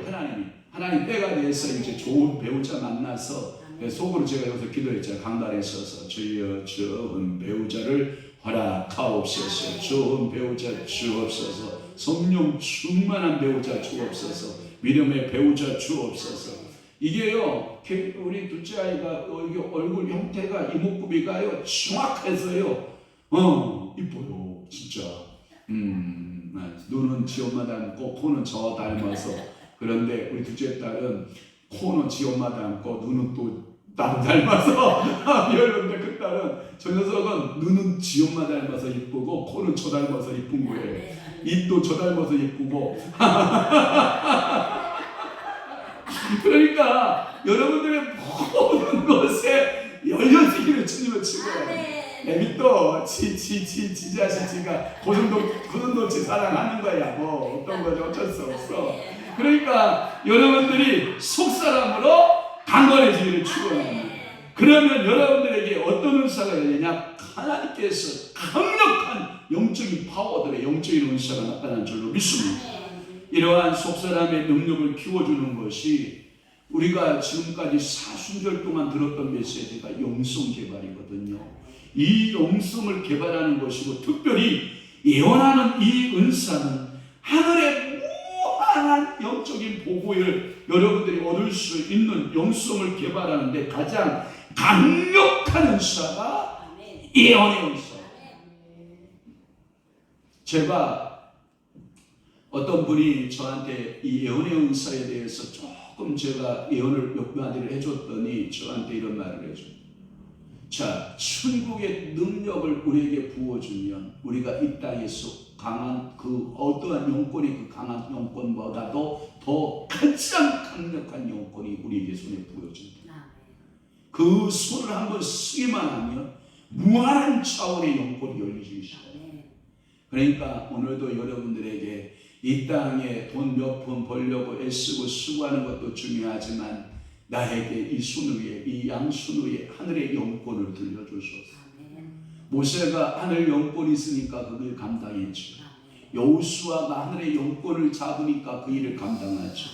하나님 때가 돼서 이제 좋은 배우자 만나서 속으로 제가 여기서 기도했잖아요. 강단에 서서 주여 좋은 배우자를 허락하옵소서. 좋은 배우자 주옵소서. 성령 충만한 배우자 주옵소서. 믿음의 배우자 주옵소서. 이게요, 우리 둘째 아이가 얼굴 형태가 이목구비가요 정확해서요, 이뻐요, 진짜. 눈은 지 엄마 닮고 코는 저 닮아서. 그런데 우리 둘째 딸은 코는 지 엄마 닮고 눈은 또 딸 닮아서 별론데 그 딸은 저 녀석은 눈은 지엄마 닮아서 예쁘고 코는 저 닮아서 예쁜 거예요. 입도 저 닮아서 예쁘고. 그러니까 여러분들의 모든 것에 열려지기를 주님을 치고요. 애비도 지 자식지가 고슴도치 사랑하는 거야. 뭐 어떤 거죠? 어쩔 수 없어. 그러니까 여러분들이 속사람으로 강건해지기를 축원합니다. 그러면 여러분들에게 어떤 은사가 열리냐? 하나님께서 강력한 영적인 파워들의 영적인 은사가 나타난 줄로 믿습니다. 이러한 속사람의 능력을 키워주는 것이 우리가 지금까지 사순절 동안 들었던 메시지가 영성 개발이거든요. 이 영성을 개발하는 것이고, 특별히 예언하는 이 은사는 하늘의 무한한 영적인 보고를 여러분들이 얻을 수 있는 영성을 개발하는데 가장 강력한 은사가 예언의 은사. 제가 어떤 분이 저한테 이 예언의 은사에 대해서 조금 제가 예언을 몇 마디를 해줬더니 저한테 이런 말을 해줘요. 자, 천국의 능력을 우리에게 부어주면 우리가 이 땅에서 강한 그 어떠한 영권이 그 강한 영권보다도 더 가장 강력한 영권이 우리에게 손에 부어진다. 그 손을 한번 쓰기만 하면 무한한 차원의 영권이 열리기 시작합니다. 그러니까 오늘도 여러분들에게 이 땅에 돈 몇 푼 벌려고 애쓰고 수고하는 것도 중요하지만 나에게 이 손 위에, 이 양손 위에 하늘의 영권을 들려주소서. 모세가 하늘 영권이 있으니까 그걸 감당했죠. 여호수아가 하늘의 영권을 잡으니까 그 일을 감당하죠.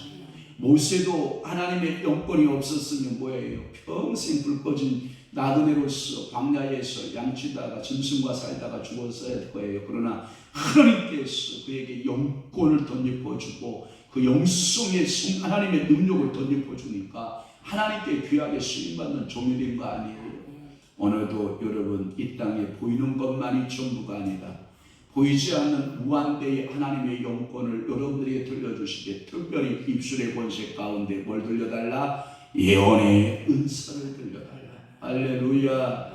모세도 하나님의 영권이 없었으면 뭐예요? 평생 불 꺼진 나그네로서 광야에서 양치다가 짐승과 살다가 죽었어야 할 거예요. 그러나 하나님께서 그에게 영권을 덧입어주고 그 영성의 하나님의 능력을 덧입어주니까 하나님께 귀하게 쓰임받는 종이 된 거 아니에요. 오늘도 여러분 이 땅에 보이는 것만이 전부가 아니다. 보이지 않는 무한대의 하나님의 영권을 여러분들에게 들려주시되, 특별히 입술의 권세 가운데 뭘 들려달라? 예언의 은사를 들려달라. 할렐루야.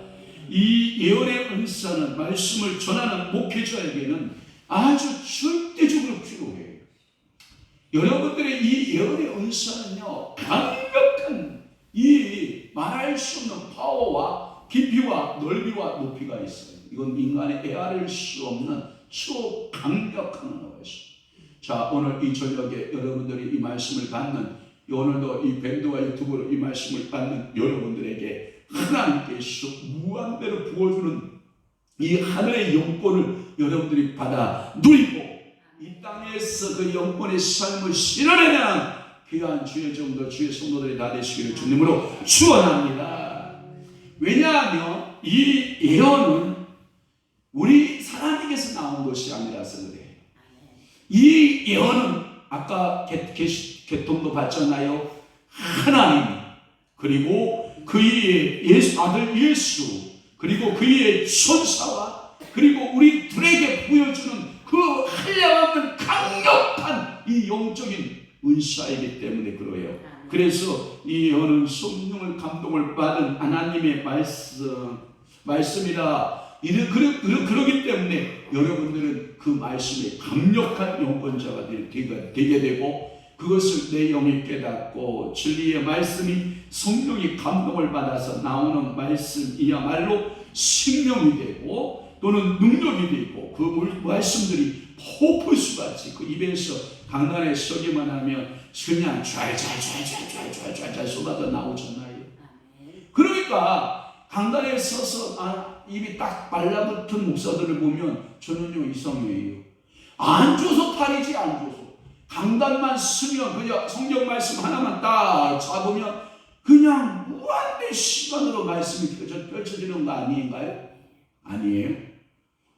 이 예언의 은사는 말씀을 전하는 목회자에게는 아주 절대적으로 필요해요. 여러분들의 이 예언의 은사는요, 강력한 이 말할 수 없는 파워와 깊이와 넓이와 높이가 있어요. 이건 인간의 헤아릴 수 없는 초강력한 언어가 있어요. 자, 오늘 이 저녁에 여러분들이 이 말씀을 받는, 오늘도 이 밴드와 유튜브로 이 말씀을 받는 여러분들에게 하나님께서 무한대로 부어주는 이 하늘의 영권을 여러분들이 받아 누리고 이 땅에서 그 영권의 삶을 실현해내는 귀한 주의 종들, 주의 성도들이 다 되시기를 주님으로 축원합니다. 왜냐하면 이 예언은 우리 하나님께서 나온 것이 아니라서 그래요. 이 예언은 아까 개통도 받잖아요. 하나님, 그리고 그의 아들 예수, 그리고 그의 천사와 그리고 우리 둘에게 보여주는 그 한량없는 강력한 이 영적인 은사이기 때문에 그래요. 그래서 이 예언은 성령을 감동을 받은 하나님의 말씀이라. 그러기 때문에 여러분들은 그 말씀에 강력한 영권자가 되게 되고, 그것을 내 영이 깨닫고 진리의 말씀이 성령이 감동을 받아서 나오는 말씀이야말로 생명이 되고 또는 능력이 되고, 그 말씀들이 폭포수같이 그 입에서 강단에 서기만 하면 그냥 잘 쏟아져 나오잖아요. 그러니까 강단에 서서 입이 딱 말라붙은 목사들을 보면 저는요 이상해요. 안 줘서 팔이지, 안 줘서. 강단만 쓰면 그냥 성경 말씀 하나만 딱 잡으면 그냥 무한대 시간으로 말씀이 펼쳐지는 거 아닌가요? 아니에요?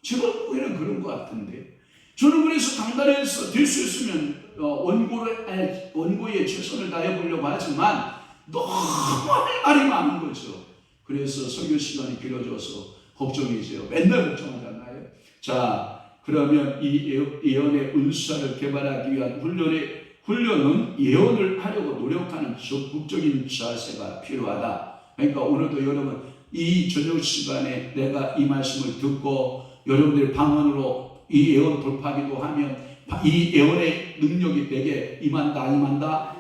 제가 보기에는 그런 것 같은데, 저는 그래서 강단에서 될 수 있으면 원고에 최선을 다해보려고 하지만 너무 할 말이 많은 거죠. 그래서 설교 시간이 길어져서 걱정이죠. 맨날 걱정하잖아요. 자, 그러면 이 예언의 은사를 개발하기 위한 훈련은 예언을 하려고 노력하는 적극적인 자세가 필요하다. 그러니까 오늘도 여러분 이 저녁 시간에 내가 이 말씀을 듣고 여러분들 방언으로 이 예언 돌파기도 하면 이 예언의 능력이 내게 임한다.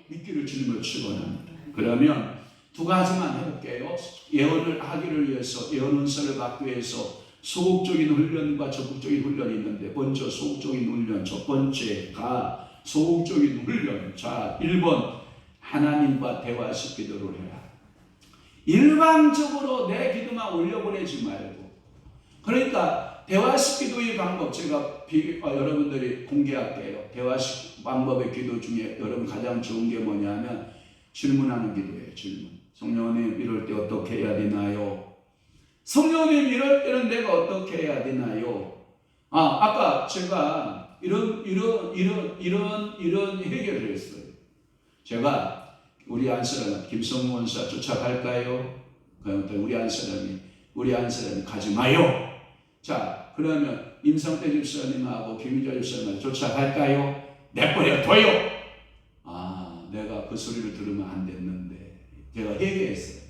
믿기를 주님을 축원합니다. 그러면 두 가지만 해볼게요. 예언을 하기를 위해서, 예언 은사를 받기 위해서 소극적인 훈련과 적극적인 훈련이 있는데, 먼저 소극적인 훈련, 첫 번째가 소극적인 훈련. 자, 1번 하나님과 대화식 기도를 해라. 일방적으로 내 기도만 올려보내지 말고, 그러니까 대화식 기도의 방법 제가 여러분들이 공개할게요. 대화식 방법의 기도 중에 여러분 가장 좋은 게 뭐냐면 질문하는 기도예요. 질문. 성령님 이럴 때 어떻게 해야 되나요? 성령님 이럴 때는 내가 어떻게 해야 되나요? 아까 제가 이런 해결을 했어요. 제가 우리 한 사람 김성무 원사 쫓아갈까요? 우리 한 사람이 가지 마요. 자, 그러면 임성태 집사님하고 김희자 집사님을 쫓아갈까요? 내버려둬요. 내가 그 소리를 들으면 안 됐는데 제가 회개했어요.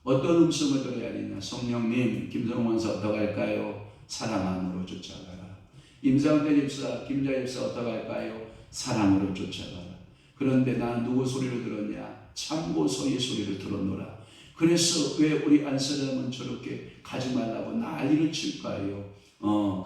어떤 음성을 들어야 되냐? 성령님, 김성무 원사 어떡할까요? 사랑함으로 쫓아가라. 임성태 집사, 김희자 집사 어떡할까요? 사랑으로 쫓아가라. 그런데 나는 누구 소리를 들었냐? 참고서의 소리를 들었노라. 그래서 왜 우리 안사람은 저렇게 가지 말라고 난리를 칠까요?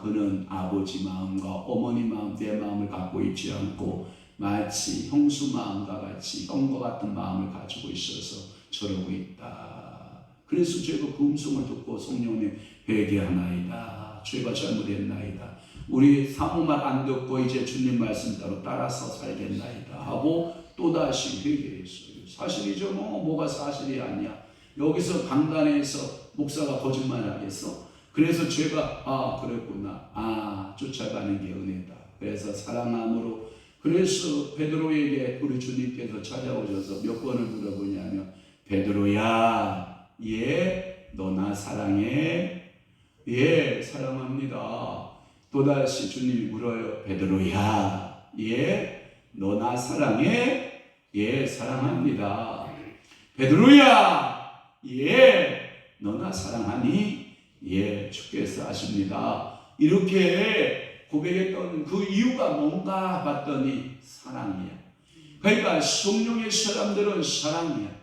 그는 아버지 마음과 어머니 마음, 내 마음을 갖고 있지 않고 마치 형수 마음과 같이 형과 같은 마음을 가지고 있어서 저러고 있다. 그래서 제가 그 음성을 듣고 성령님 회개하나이다. 죄가 잘못했나이다. 우리 사모말 안 듣고 이제 주님 말씀 따로 따라서 살겠나이다 하고 또다시 회개했어요. 사실이죠. 뭐가 사실이 아니야. 여기서 강단에서 목사가 거짓말 하겠어? 그래서 제가 그랬구나. 쫓아가는 게 은혜다. 그래서 사랑함으로. 그래서 베드로에게 우리 주님께서 찾아오셔서 몇 번을 물어보냐면 베드로야, 너 나 사랑해? 예, 사랑합니다. 또다시 주님이 물어요. 베드로야, 너 나 사랑해? 예, 사랑합니다. 베드로야, 너 나 사랑하니? 예, 주께서 아십니다. 이렇게 고백했던 그 이유가 뭔가 봤더니 사랑이야. 그러니까 성령의 사람들은 사랑이야.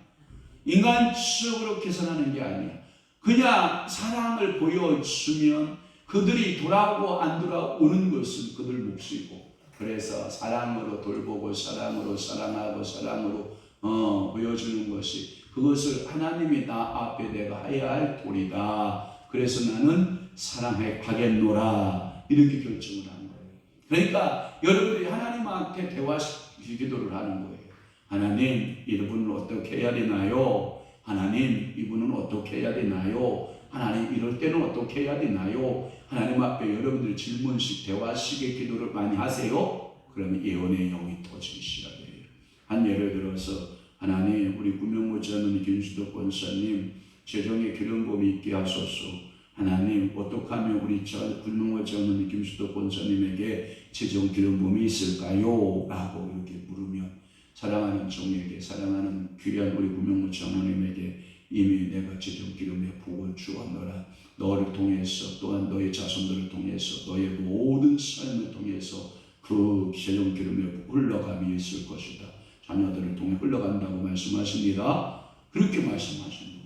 인간적으로 계산하는 게 아니야. 그냥 사랑을 보여주면 그들이 돌아오고 안 돌아오는 것은 그들 몫이고, 그래서 사랑으로 돌보고 사랑으로 사랑하고 사랑으로 보여주는 것이, 그것을 하나님이 나 앞에 내가 해야 할 도리다. 그래서 나는 사랑해 가겠노라. 이렇게 결정을 하는 거예요. 그러니까 여러분들이 하나님한테 대화 기도를 하는 거예요. 하나님, 이분은 어떻게 해야 되나요? 하나님, 이분은 어떻게 해야 되나요? 하나님, 이럴 때는 어떻게 해야 되나요? 하나님 앞에 여러분들 질문식, 대화식의 기도를 많이 하세요? 그러면 예언의 영이 터지기 시작해요. 한 예를 들어서 하나님, 우리 구명모 전은 김수덕 권사님 재정에 기름 부음이 있게 하소서. 하나님, 어떻게 하면 우리 구명모 전은 김수덕 권사님에게 재정 기름 부음이 있을까요? 라고 이렇게 물으면 사랑하는 종에게, 사랑하는 귀한 우리 구명모 장로님에게 이미 내가 재정 기름의 복을 주었노라. 너를 통해서, 또한 너의 자손들을 통해서, 너의 모든 삶을 통해서 그 재정 기름의 흘러감이 있을 것이다. 자녀들을 통해 흘러간다고 말씀하십니다. 그렇게 말씀하십니다.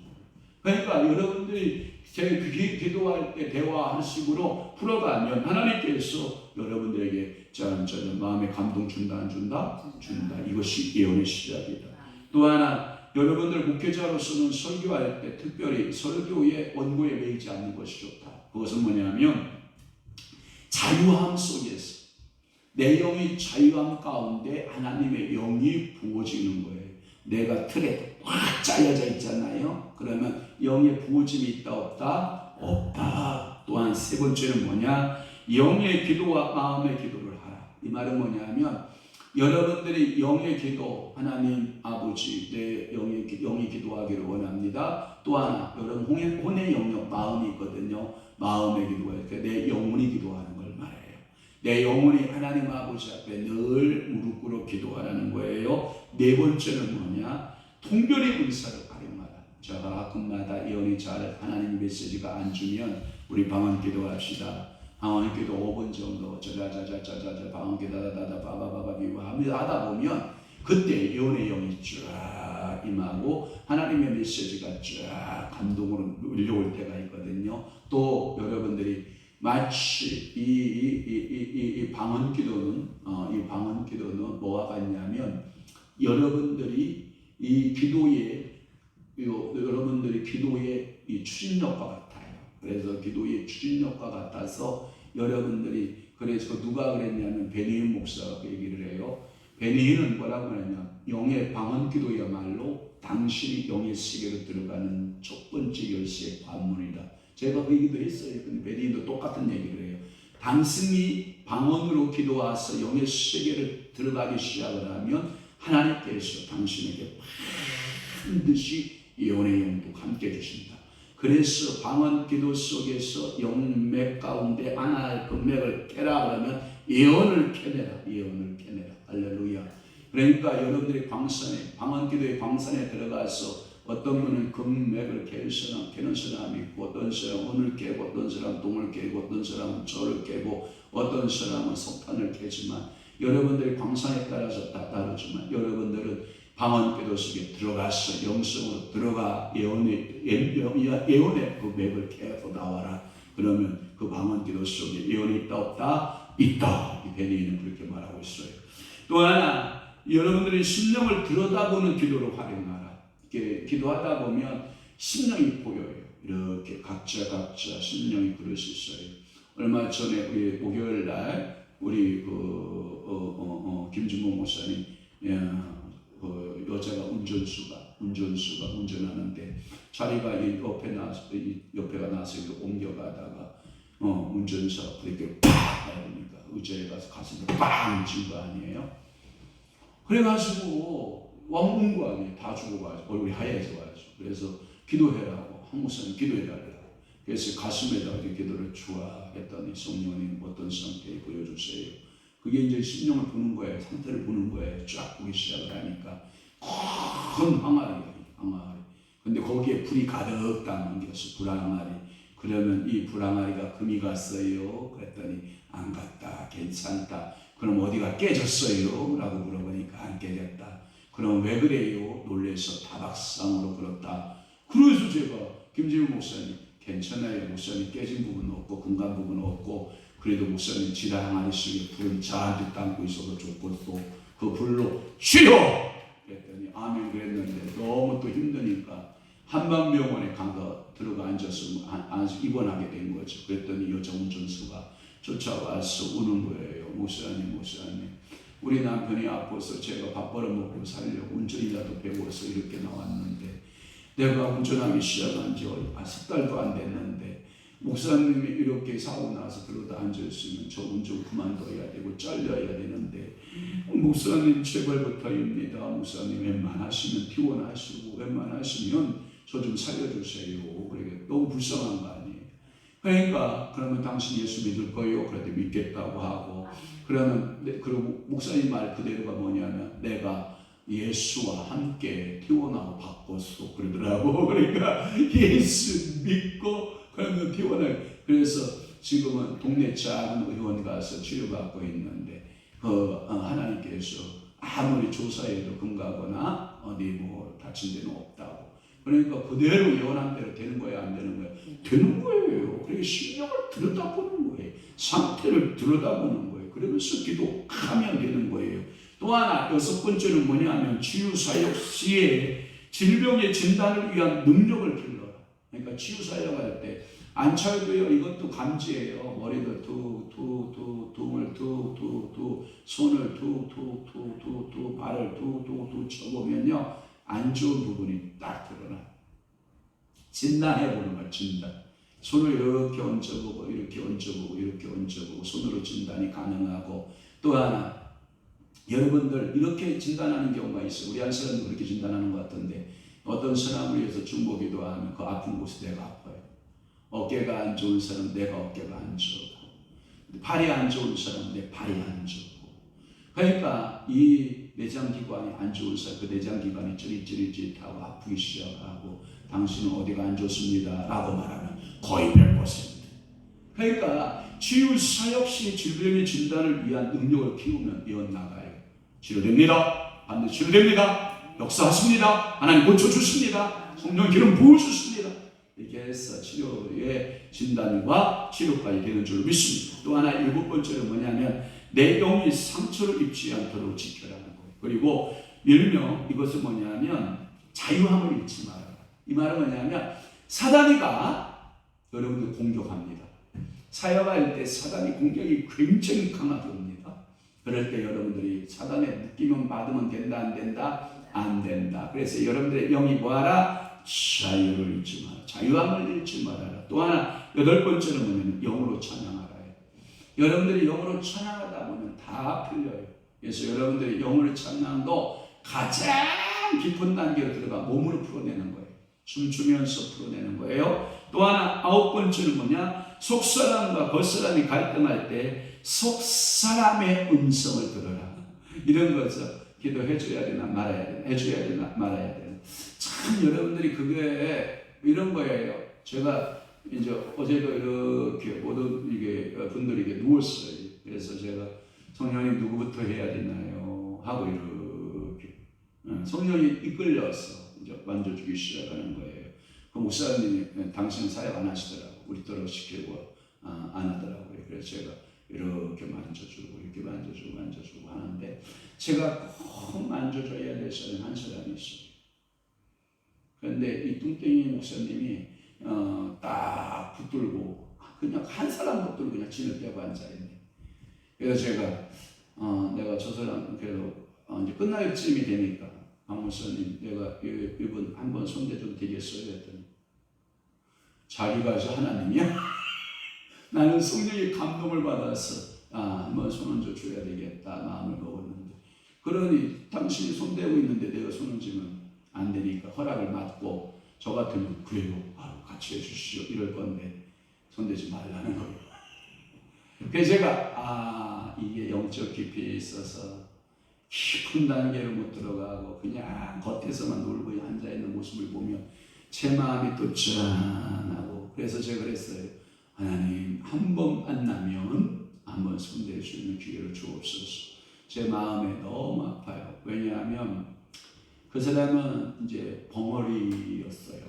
그러니까 여러분들이 제 기도할 때 대화하는 식으로 풀어가면 하나님께서 여러분들에게 짠짠 마음에 감동 준다 안 준다? 준다. 이것이 예언의 시작이다. 또 하나, 여러분들 목회자로서는 설교할 때 특별히 설교의 원고에 매이지 않는 것이 좋다. 그것은 뭐냐면 자유함 속에서, 내 영이 자유함 가운데 하나님의 영이 부어지는 거예요. 내가 틀에 꽉 잘려져 있잖아요. 그러면 영의 부어짐이 있다 없다? 없다. 또한 세 번째는 뭐냐? 영의 기도와 마음의 기도를 하라. 이 말은 뭐냐면 여러분들이 영의 기도, 하나님 아버지 내 영이 기도하기를 원합니다. 또 하나, 여러분 혼의 영역 마음이 있거든요. 마음의 기도가 이렇게 내 영혼이 기도하는 걸 말해요. 내 영혼이 하나님 아버지 앞에 늘 무릎 꿇어 기도하라는 거예요. 네 번째는 뭐냐? 통변의 은사를 활용하라. 제가 가끔마다 예언이 잘 하나님 메시지가 안 주면 우리 방언 기도합시다. 방언 기도 5분 정도 자자자자자자 방언 기도 다다다 바바바바 하다 보면 그때 예언의 영이 쫙 임하고 하나님의 메시지가 쫙 감동으로 밀려올 때가 있거든요. 또 여러분들이 마치 이 방언 기도는 뭐와 같냐면 여러분들이 이 기도의 이 추진력과 같아요. 그래서 기도의 추진력과 같아서 여러분들이 그래서 누가 그랬냐면 베니힌 목사가 그 얘기를 해요. 베니힌은 뭐라고 하냐면 영의 방언 기도야말로 당신이 영의 세계로 들어가는 첫 번째 열쇠의 관문이다. 제가 그 얘기도 했어요. 근데 베니힌도 똑같은 얘기를 해요. 당신이 방언으로 기도와서 영의 세계를 들어가기 시작을 하면 하나님께서 당신에게 반드시 예언의 영도 함께 주신다. 그래서 방언 기도 속에서 영맥 가운데 하나의 그 맥을 깨라 그러면 예언을 캐내라. 할렐루야. 그러니까 여러분들이 광산에 방언 기도의 광산에 들어가서 어떤 분은 금맥을 캐는 사람이 있고 어떤 사람은 은을 깨고 어떤 사람은 동을 깨고 어떤 사람은 절을 깨고 어떤 사람은 석탄을 깨지만 여러분들이 광산에 따라서 다 다르지만 여러분들은 방언 기도 속에 들어가서 영성으로 들어가 예언의 그 맥을 깨고 나와라. 그러면 그 방언 기도 속에 예언이 있다 없다? 있다. 이 베니힌은 그렇게 말하고 있어요. 또 하나 여러분들이 심령을 들여다보는 기도로 활용하라. 이렇게 기도하다 보면 심령이 보여요. 이렇게 각자 심령이 그럴 수 있어요. 얼마 전에 우리 목요일 날 우리 김준모 목사님 여자가 운전수가 운전하는데 자리가 옆에가 나서 옮겨가다가 운전사 브레이크를 팍 밟으니까 의자에 가서 가슴을 빵 친 거 아니에요? 그래가지고 왕문 거 아니에요? 다 죽어가지고 얼굴이 하얘져가지고 그래서 기도해라고 한 목사님 기도해달라고 그래서 가슴에다가 기도를 주아 했더니 성령님 어떤 상태에 보여주세요. 그게 이제 심령을 보는 거예요. 상태를 보는 거예요. 쫙 보기 시작을 하니까 큰 항아리예요. 근데 거기에 불이 가득 담겼어. 불항아리. 그러면 이 불항아리가 금이 갔어요? 그랬더니 안 갔다. 괜찮다. 그럼 어디가 깨졌어요? 라고 물어보니까 안 깨졌다. 그럼 왜 그래요? 놀래서 타박상으로 그렇다. 그래서 제가 김지훈 목사님 괜찮아요. 목사님 깨진 부분 없고 금간 부분 없고 그래도 목사님 지라 항아리 속에 불은 잔뜩 담고 있어서 좋고 또 그 불로 쉬어! 그랬더니 아멘 그랬는데 너무 또 힘드니까 한방병원에 들어가 앉아서 입원하게 된 거죠. 그랬더니 여자 운전수가 쫓아와서 우는 거예요. 목사님 우리 남편이 아파서 제가 밥 벌어먹고 살려고 운전이라도 배워서 이렇게 나왔는데 내가 운전하기 시작한 지 10달도 안 됐는데 목사님이 이렇게 사고 나서 들어다 앉아있으면 저 운전 그만둬야 되고 잘려야 되는데 목사님 제발 부탁입니다. 목사님 웬만하시면 피원하시고 웬만하시면 저 좀 살려주세요. 그러니까 너무 불쌍한 거 아니에요. 그러니까 그러면 당신 예수 믿을 거요? 그래도 믿겠다고 하고 그러면 그리고 목사님 말 그대로가 뭐냐면 내가 예수와 함께 피원하고 바꿨어 그러더라고. 그러니까 예수 믿고 그러면 피원을 그래서 지금은 동네 작은 의원 가서 치료받고 있는데 하나님께서 아무리 조사해도 금가거나 어디 뭐 다친 데는 없다고. 그러니까 그대로 예언한 대로 되는 거야 안 되는 거야? 되는 거예요. 그러니까 심령을 들여다보는 거예요. 상태를 들여다보는 거예요. 그러면서 기도하면 되는 거예요. 또 하나 6번째는 뭐냐면 치유사역 시에 질병의 진단을 위한 능력을 길러라. 그러니까 치유사역할 때 안 쳐도요. 이것도 감지예요. 머리를 등을 손을 발을 쳐보면요. 안 좋은 부분이 딱 드러나. 진단해보는 거야. 진단. 손을 이렇게 얹어보고 이렇게 얹어보고 손으로 진단이 가능하고 또 하나 여러분들 이렇게 진단하는 경우가 있어요. 우리 한 사람도 그렇게 진단하는 것 같은데 어떤 사람을 위해서 중보기도 하면 그 아픈 곳이 내가 아파요. 어깨가 안 좋은 사람 내가 어깨가 안 좋고 팔이 안 좋은 사람 내 팔이 안 좋고 그러니까 이 내장기관이 안 좋은 사람, 그 내장기관이 찌릿찌릿하고 아프기 시작하고 당신은 어디가 안 좋습니다 라고 말하면 거의 100%. 그러니까 치유사역시 질병의 진단을 위한 능력을 키우면 이어나가요. 치료됩니다. 반드시 치료됩니다. 역사하십니다. 하나님 고쳐주십니다. 성령 기름 부어주십니다. 이렇게 해서 치료의 진단과 치료까지 되는 줄 믿습니다. 또 하나 7번째는 뭐냐면 내 영이 상처를 입지 않도록 지켜라는 거예요. 그리고 일명 이것은 뭐냐면 자유함을 잃지 말아라. 이 말은 뭐냐면 사단이가 여러분들 공격합니다. 사역할 때 사단이 공격이 굉장히 강하게 옵니다. 그럴 때 여러분들이 사단에 묶이면 받으면 된다 안 된다? 안 된다. 그래서 여러분들의 영이 뭐하라? 자유를 잃지 마라. 자유함을 잃지 말아라. 또 하나 8번째는 뭐냐면 영으로 찬양하라. 여러분들이 영으로 찬양하다 보면 다 풀려요. 그래서 여러분들이 영으로 찬양도 가장 깊은 단계로 들어가 몸으로 풀어내는 거예요. 춤추면서 풀어내는 거예요. 또 하나 9번째는 뭐냐? 속사람과 겉사람이 갈등할 때 속사람의 음성을 들어라. 이런 것을 기도해줘야 되나 말아야 되나, 해줘야 되나 말아야 되나. 참 여러분들이 그게 이런 거예요. 제가 이제 어제도 이렇게 모든 이게 분들이 이렇게 누웠어요. 그래서 제가 성령님 누구부터 해야 되나요? 하고 이렇게 성령이 이끌려서 이제 만져주기 시작하는 거예요. 그 목사님이 당신은 사역 안 하시더라고. 우리 떨어 시키고 안 하더라고요. 그래서 제가 이렇게 만져주고 이렇게 만져주고 하는데 제가 꼭 만져줘야 될 사람 한 사람이 있어요. 그런데 이 뚱땡이 목사님이 딱 붙들고 그냥 한 사람 붙들고 그냥 진을 빼고 앉아있네. 그래서 제가 내가 저 사람 그래도 이제 끝날 쯤이 되니까 박 목사님 내가 이분 한번 손대줘도 되겠어요? 했더니 자기가 이제 하나님이야? 나는 성령의 감동을 받아서 한번 손 얹어줘야 되겠다 마음을 먹었는데 그러니 당신이 손대고 있는데 내가 손 얹으면 안 되니까 허락을 받고 저 같으면 그래요 같이 해주시오 이럴 건데 손대지 말라는 거예요. 그래서 제가 이게 영적 깊이에 있어서 깊은 단계로 못 들어가고 그냥 겉에서만 놀고 앉아있는 모습을 보면 제 마음이 또 짠하고 그래서 제가 그랬어요. 하나님 한 번 만나면 한번 손댈 수 있는 기회를 주옵소서. 제 마음에 너무 아파요. 왜냐하면 그 사람은 이제 벙어리였어요.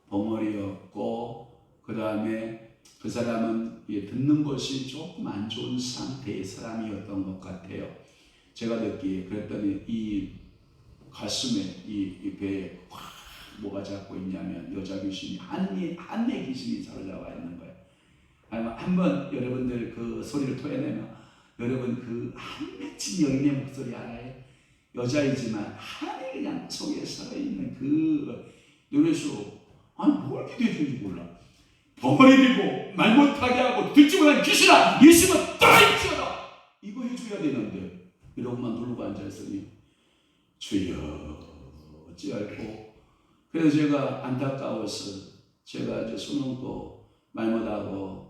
벙어리였고 그 다음에 그 사람은 듣는 것이 조금 안 좋은 상태의 사람이었던 것 같아요. 제가 듣기에 그랬더니 이 가슴에 이 배에 확 뭐가 잡고 있냐면 여자 귀신이 한내 귀신이 사로잡아 있는 거예요. 한번 여러분들 그 소리를 토해내면 여러분 그 한맺힌 여인의 목소리 알아요? 여자이지만 한이 그냥 속에 살아있는 그 노래수 뭘 기도해 주는지 몰라. 벙어리 들고 말 못하게 하고 듣지 못한 귀신아 예수는 떠나있지어라 이거 해줘야 되는데 이러고만 누르고 앉아있으니 주여 어찌할꼬. 그래서 제가 안타까워서 제가 이제 손 얹고 말 못하고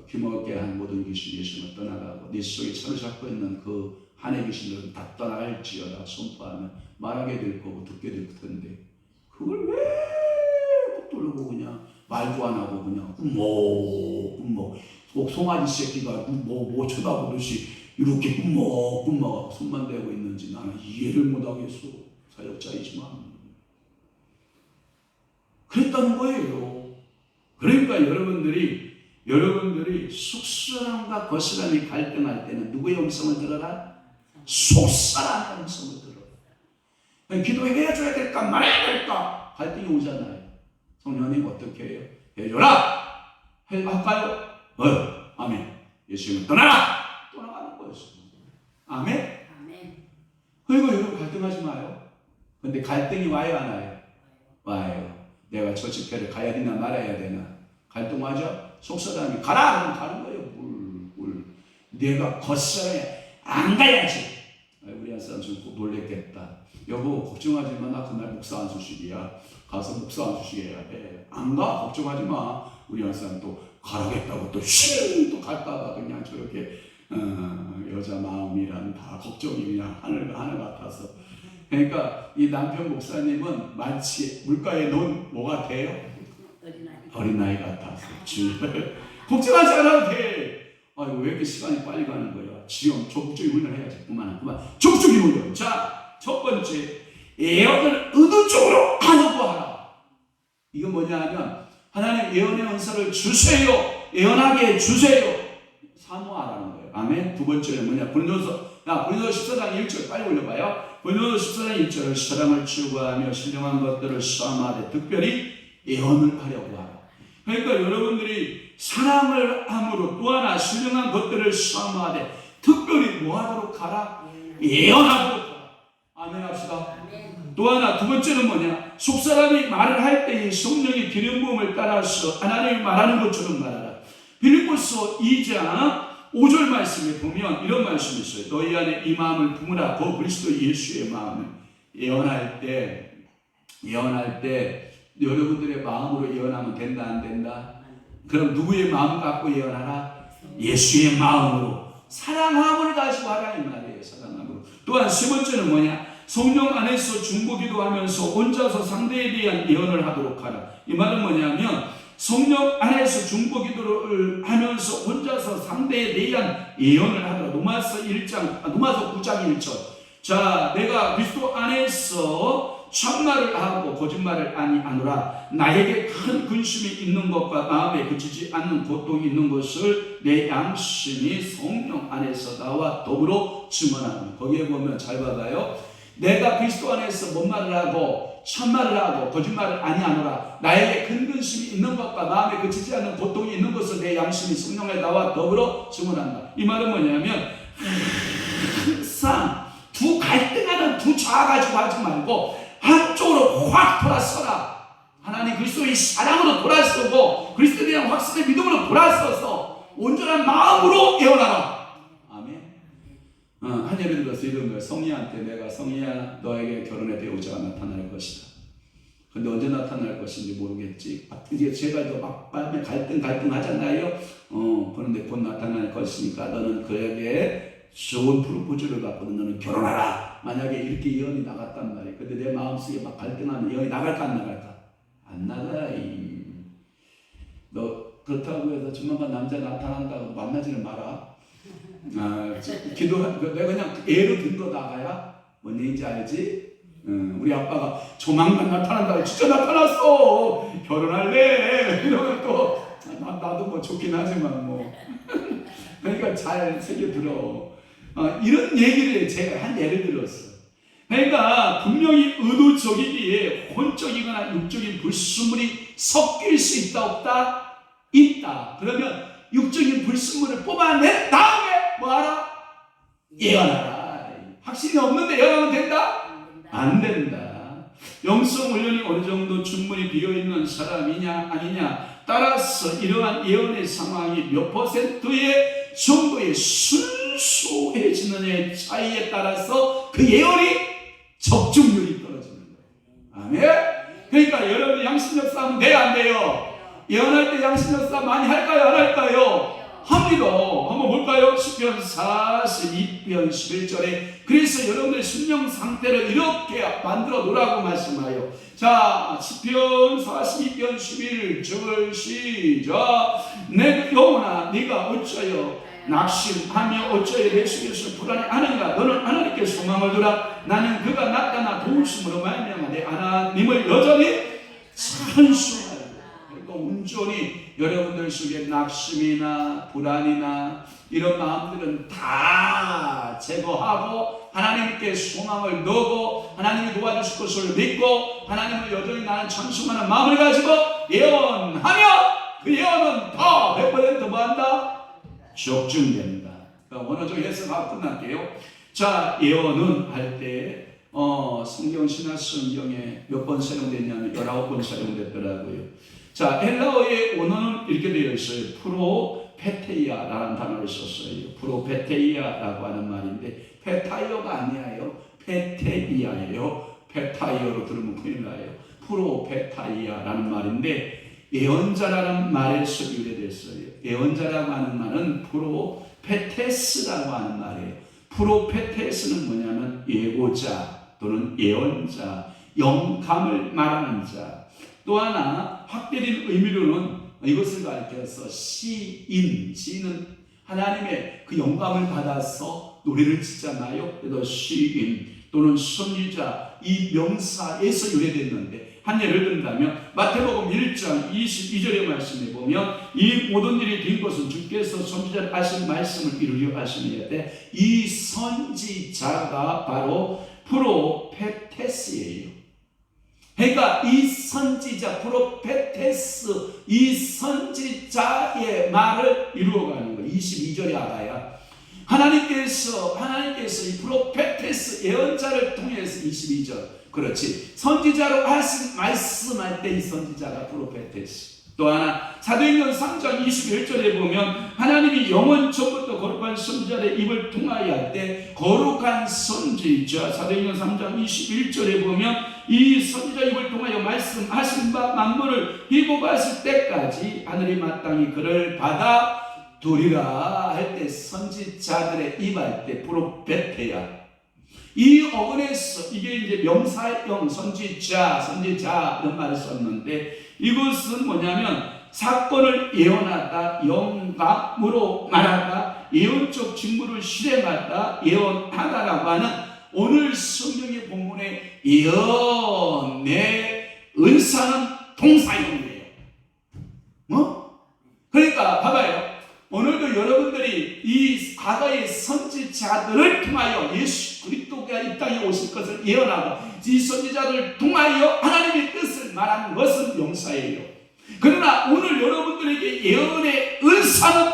귀먹게 한 모든 귀신 예수는 떠나가고 네 속에 사로잡고 있는 그 한해 귀신들은 다 떠나갈지어라 선포하면 말하게 될 거고 듣게 될 텐데 그걸 왜 꾹 그냥 말도 안 하고 그냥 꾹먹 꼭 송아지 새끼가 뭐 쳐다보듯이 이렇게 꾹먹 손만 대고 있는지 나는 이해를 못하겠어. 사역자이지만 그랬다는 거예요. 그러니까 여러분들이 속사람과 겉사람이 갈등할 때는 누구의 음성을 들어라? 속사람의 음성을 들어라. 기도해줘야 될까 말아야 될까 갈등이 오잖아요. 성령님 어떻게 해요? 해줘라! 할까요? 아멘. 예수님은 떠나가는 거였어요. 아멘? 그리고 여러분 갈등하지 마요. 근데 갈등이 와요 안 와요? 와요. 내가 저 집회를 가야 되나 말아야 되나 갈등하죠? 속사람이 가라 그러면 가는 거예요. 내가 겉사람이 안 가야지. 우리 한 사람 좀 놀랬겠다. 여보 걱정하지 마. 나 그날 목사 안수식이야. 가서 목사 안수식해야 해. 안 가? 걱정하지 마. 우리 한 사람 또 가라겠다고 또 갈까봐 그냥 저렇게 여자 마음이란 다 걱정이 그냥 하늘 같아서. 그러니까 이 남편 목사님은 마치 물가에 놓은 뭐가 돼요? 어린아이 같아서. 걱정하지 않아도 돼. 아이고 왜 이렇게 시간이 빨리 가는 거야? 지금 적극적인 훈련을 해야지. 그만. 적극적인 훈련. 자, 첫 번째, 예언을 의도적으로 하려고 하라. 이건 뭐냐 하면 하나님 예언의 은사를 주세요. 예언하게 주세요. 사모하라는 거예요. 아멘. 두 번째는 뭐냐? 고린도서 14장 1절 빨리 올려봐요. 고린도서 14장 1절을 사랑을 추구하며 신령한 것들을 싸움하되 특별히 예언을 하려고 하라. 그러니까 여러분들이 사랑을 함으로 또 하나 신령한 것들을 싸움하되 특별히 뭐 하도록 하라? 예언하도록 하라. 아멘 합시다. 또 하나 두 번째는 뭐냐? 속사람이 말을 할 때에 성령의 기름 부음을 따라서 하나님이 말하는 것처럼 말하라. 빌립보서 2장 5절 말씀에 보면 이런 말씀이 있어요. 너희 안에 이 마음을 품으라. 그 그리스도 예수의 마음을 예언할 때 여러분들의 마음으로 예언하면 된다 안 된다? 그럼 누구의 마음 갖고 예언하라? 예수의 마음으로 사랑함을 가지고 하라 이 말이에요. 사랑함으로. 또한 세 번째는 뭐냐? 성령 안에서 중보기도 하면서 혼자서 상대에 대한 예언을 하도록 하라. 이 말은 뭐냐면 성령 안에서 중보기도를 하면서 혼자서 상대에 대한 예언을 하더라. 로마서 9장 1절. 자, 내가 그리스도 안에서 참말을 하고 거짓말을 아니하노라. 나에게 큰 근심이 있는 것과 마음에 그치지 않는 고통이 있는 것을 내 양심이 성령 안에서 나와 더불어 증언하노라. 거기에 보면 잘 봐봐요. 내가 그리스도 안에서 뭔 말을 하고 참말을 하고 거짓말을 아니하노라. 나에게 큰 근심이 있는 것과 마음에 그치지 않는 고통이 있는 것을 내 양심이 성령에 나와 더불어 증언한다. 이 말은 뭐냐면 항상 두 갈등하는 두 자아 가지고 하지 말고 한쪽으로 확 돌아서라. 하나님 그리스도의 사랑으로 돌아서고 그리스도에 대한 확신의 믿음으로 돌아서서 온전한 마음으로 예언하라. 한 예를 들어서 이런 거예요. 성희한테 내가 성희야 너에게 결혼의 배우자가 나타날 것이다. 근데 언제 나타날 것인지 모르겠지. 이제 제가 막 갈등 하잖아요. 그런데 곧 나타날 것이니까 너는 그에게 좋은 프로포즈를 받거든. 너는 결혼하라. 만약에 이렇게 예언이 나갔단 말이에요. 근데 내 마음속에 막 갈등하면 예언이 나갈까 안 나갈까? 안 나가. 너 그렇다고 해서 조만간 남자 나타난다고 만나지는 마라. 내가 그냥 예로 든 거 나가야 뭔 얘기인지 알지? 우리 아빠가 조만간 나타난다고 진짜 나타났어 결혼할래 이러면 또 나도 뭐 좋긴 하지만 뭐 그러니까 잘 새겨들어. 이런 얘기를 제가 한 예를 들었어. 그러니까 분명히 의도적이기에 혼적이거나 육적인 불순물이 섞일 수 있다 없다? 있다. 그러면 육적인 불순물을 뽑아낸 다음에 뭐하라? 예언하라. 확신이 없는데 예언하면 된다? 안 된다. 영성 훈련이 어느 정도 충분히 비어있는 사람이냐 아니냐 따라서 이러한 예언의 상황이 몇 퍼센트의 정도의 순수해지느냐의 차이에 따라서 그 예언이 적중률이 떨어지는 거예요. 아멘? 그러니까 여러분 양심적 싸움 돼야 안 돼요? 예언할 때 양심적 싸움 많이 할까요? 안 할까요? 합니다. 한번 볼까요? 시편 42편 11절에 그래서 여러분의 심령 상태를 이렇게 만들어 놓으라고 말씀하여. 자, 시편 42편 11절 시작. 내 영혼아 네가 어찌하여 낙심하며 어찌하여 내 속에서 불안해하는가. 너는 하나님께 소망을 두라. 나는 그가 나타나 도우심으로 말미암아 내 하나님을 여전히 찬송하라. 그러니까 온전히 여러분들 속에 낙심이나 불안이나 이런 마음들은 다 제거하고 하나님께 소망을 넣고 하나님이 도와주실 것을 믿고 하나님을 여전히 나는 찬송하는 마음을 가지고 예언하며 그 예언은 더 100% 뭐한다? 적중된다. 그러니까 원어적 해석하고 끝날게요. 자, 예언은 할 때 성경 신학성경에 몇 번 사용됐냐면 19번 사용됐더라고요. 자, 헬라어의 원어는 이렇게 되어 있어요. 프로페테이아라는 단어를 썼어요. 프로페테이아라고 하는 말인데 페타이어가 아니에요. 페테이아예요. 페타이어로 들으면 큰일 나요. 프로페타이아라는 말인데 예언자라는 말에서 유래됐어요. 예언자라고 하는 말은 프로페테스라고 하는 말이에요. 프로페테스는 뭐냐면 예고자 또는 예언자, 영감을 말하는 자. 또 하나 확대된 의미로는 이것을 가리켜서 시인, 시인은 하나님의 그 영감을 받아서 노래를 짓잖아요. 그래서 시인 또는 선지자, 이 명사에서 유래됐는데, 한 예를 든다면 마태복음 1장 22절의 말씀에 보면 이 모든 일이 된 것은 주께서 선지자를 하신 말씀을 이루려 하시느냐 때, 이 선지자가 바로 프로페테스예요. 그러니까 이 선지자, 프로페테스, 이 선지자의 말을 이루어가는 거예요. 22절에 알아야 하나님께서 이 프로페테스 예언자를 통해서 22절, 그렇지, 선지자로 하신 말씀할 때 이 선지자가 프로페테스. 또 하나 사도행전 3장 21절에 보면 하나님이 영원 전부터 거룩한 선지자의 입을 통하여 할 때 거룩한 선지자, 사도행전 3장 21절에 보면 이 선지자 입을 통하여 말씀하신 바 만물을 이루었을 때까지 하늘이 마땅히 그를 받아 두리라 할 때 선지자들의 입할 때 프로페테야. 이 어근에서 이게 이제 명사형 선지자 이런 말을 썼는데, 이것은 뭐냐면 사건을 예언하다, 영감으로 말하다, 예언적 직무를 실행하다, 예언하다라고 하는 오늘 성경의 본문의 예언의 은사는 동사형이에요. 그러니까 봐봐요. 오늘도 여러분들이 이 과거의 선지자들을 통하여 예수 그리스도가 이 땅에 오실 것을 예언하고 이 선지자들을 통하여 하나님의 뜻을 말하는 것은 명사예요. 그러나 오늘 여러분들에게 예언의 은사는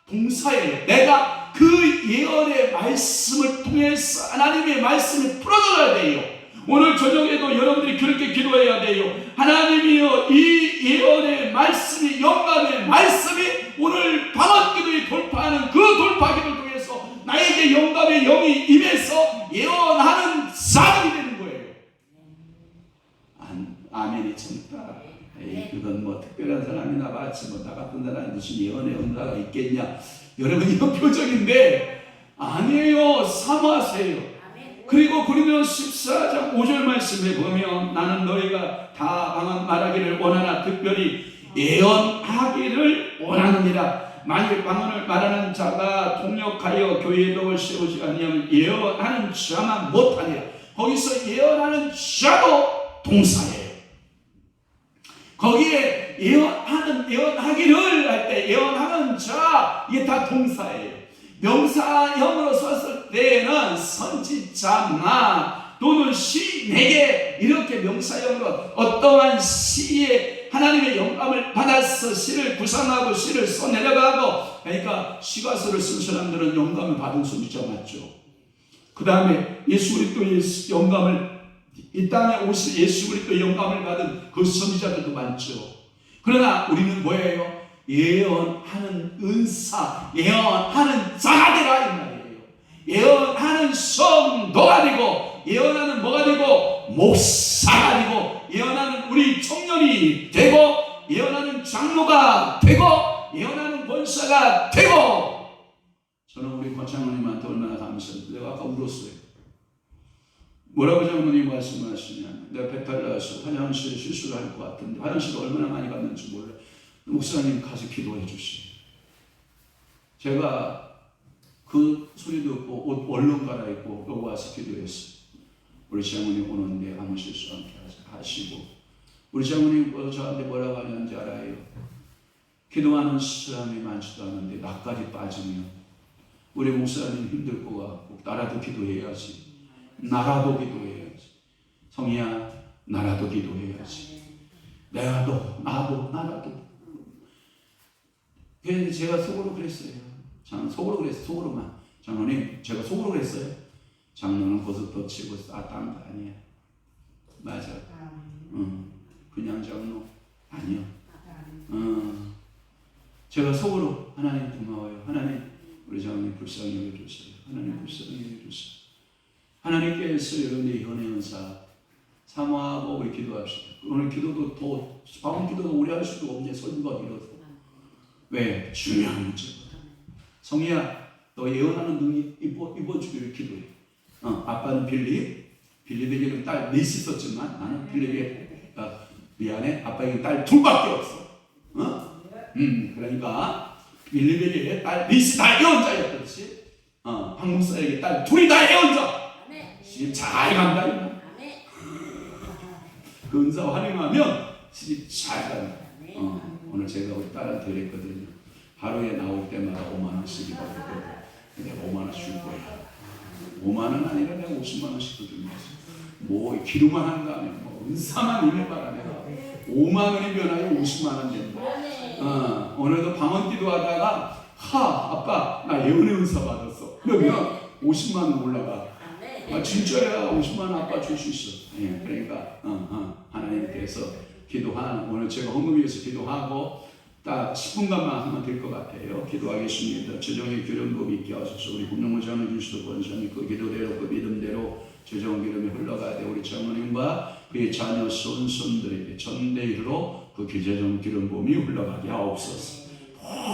동사예요. 내가 그 예언의 말씀을 통해서 하나님의 말씀을 풀어줘야 돼요. 오늘 저녁에도 여러분들이 그렇게 기도해야 돼요. 하나님이여, 이 예언의 말씀이, 영감의 말씀이 오늘 방언 기도에 돌파하는 그 돌파 기도를 통해서 나에게 영감의 영이 임해서 예언하는 사람이 되는 거예요. 아멘이 첨다. 그건 뭐 특별한 사람이나 마치 뭐 나 같은 사람이 무슨 예언의 은사가 있겠냐. 여러분 이거 표정인데 아니에요. 삼하세요. 그리고 고린도전서 14장 5절 말씀에 보면 나는 너희가 다 방언 말하기를 원하나 특별히 예언하기를 원하느니라. 만일 방언을 말하는 자가 통역하여 교회의 덕을 세우지 아니하면 예언하는 자만 못하니라. 거기서 예언하는 자도 동사예요. 거기에 예언하기를 할 때 예언하는 자, 이게 다 동사예요. 명사형으로 썼을 때에는 선지자나 또는 시내게 이렇게 명사형으로 어떠한 시에 하나님의 영감을 받아서 시를 구상하고 시를 써내려가고, 그러니까 시가서를 쓴 사람들은 영감을 받은 선지자 맞죠. 그 다음에 예수 그리스도의 영감을, 이 땅에 오실 예수 그리스도의 영감을 받은 그 선지자들도 많죠. 그러나 우리는 뭐예요? 예언하는 은사, 예언하는 자가 되라 이 말이에요. 예언하는 성도가 되고, 예언하는 뭐가 되고, 목사가 되고, 예언하는 우리 청년이 되고, 예언하는 장로가 되고, 예언하는 권사가 되고. 저는 우리 권장로님한테 얼마나 감사해요. 내가 아까 울었어요. 뭐라고 장로님 말씀하시냐면, 내가 배탈 나서 화장실에 실수를 할 것 같은데, 화장실을 얼마나 많이 갔는지 몰라요. 목사님 가서 기도해 주시오. 제가 그 소리 듣고 옷 얼른 갈아입고 여기 와서 기도했어요. 우리 장모님 오는데 아무 실수 않게 하시고, 우리 장모님 저한테 뭐라고 하는지 알아요? 기도하는 사람이 많지도 않은데 나까지 빠지면 우리 목사님 힘들 것 같고 나라도 기도해야지. 나라도 기도해야지. 성희야, 나라도 기도해야지. 나도 나라도. 그래서 제가 속으로 그랬어요. 속으로 그랬어요. 속으로만. 장로님, 제가 속으로 그랬어요. 장로는 버섯도 치고 딴 거 아니야. 맞아. 그냥 장로 아니요. 제가 속으로 하나님 고마워요. 하나님, 우리 장로님 불쌍히 여겨주세요. 하나님 불쌍히 여겨주세요. 하나님께서 여러분의 현의 은사 사모하고 우리 기도합시다. 오늘 기도도 더 방언 기도도 오래 할 수도 없네. 선거 이뤄서. 왜? 중요한 문제거든. 성희야, 또 예언하는 눈이 입어주기를 기도해. 아빠는 빌립에게는 딸 넷이 있었지만 나는 빌립에게 미안해. 아빠에게 딸 둘밖에 없어. 그러니까 빌립에게 딸 넷이 다 예언자였듯이 박 목사에게 딸 둘이 다 예언자. 시집 잘 간다. 그 은사 활용하면 시집 잘 간다. 오늘 제가 우리 딸한테 그랬거든요. 하루에 나올 때마다 5만 원씩이 받거든. 내가 5만 원씩 줄 거야. 5만 원 아니라 내가 50만 원씩 주면 뭐 기도만 한다면 뭐 은사만 임해봐라. 내가 5만 원이 변하여 50만 원 된다. 오늘도 방언 기도하다가 아빠 나 예언의 은사 받았어. 몇이야? 50만 원 올라가. 진짜야. 50만 원 아빠 줄 수 있어. 그러니까 하나님께서 기도하는 오늘 제가 헌금위에서 기도하고 딱 10분간만 하면 될 것 같아요. 기도하겠습니다. 재정의 기름부음 있게 하소서. 우리 국능무장의 주시도 권사님 그 기도대로 그 믿음대로 재정 기름이 흘러가야 돼. 우리 장모님과 그의 자녀 손손들에게 전대로 그 재정 기름 부음이 흘러가게 하옵소서.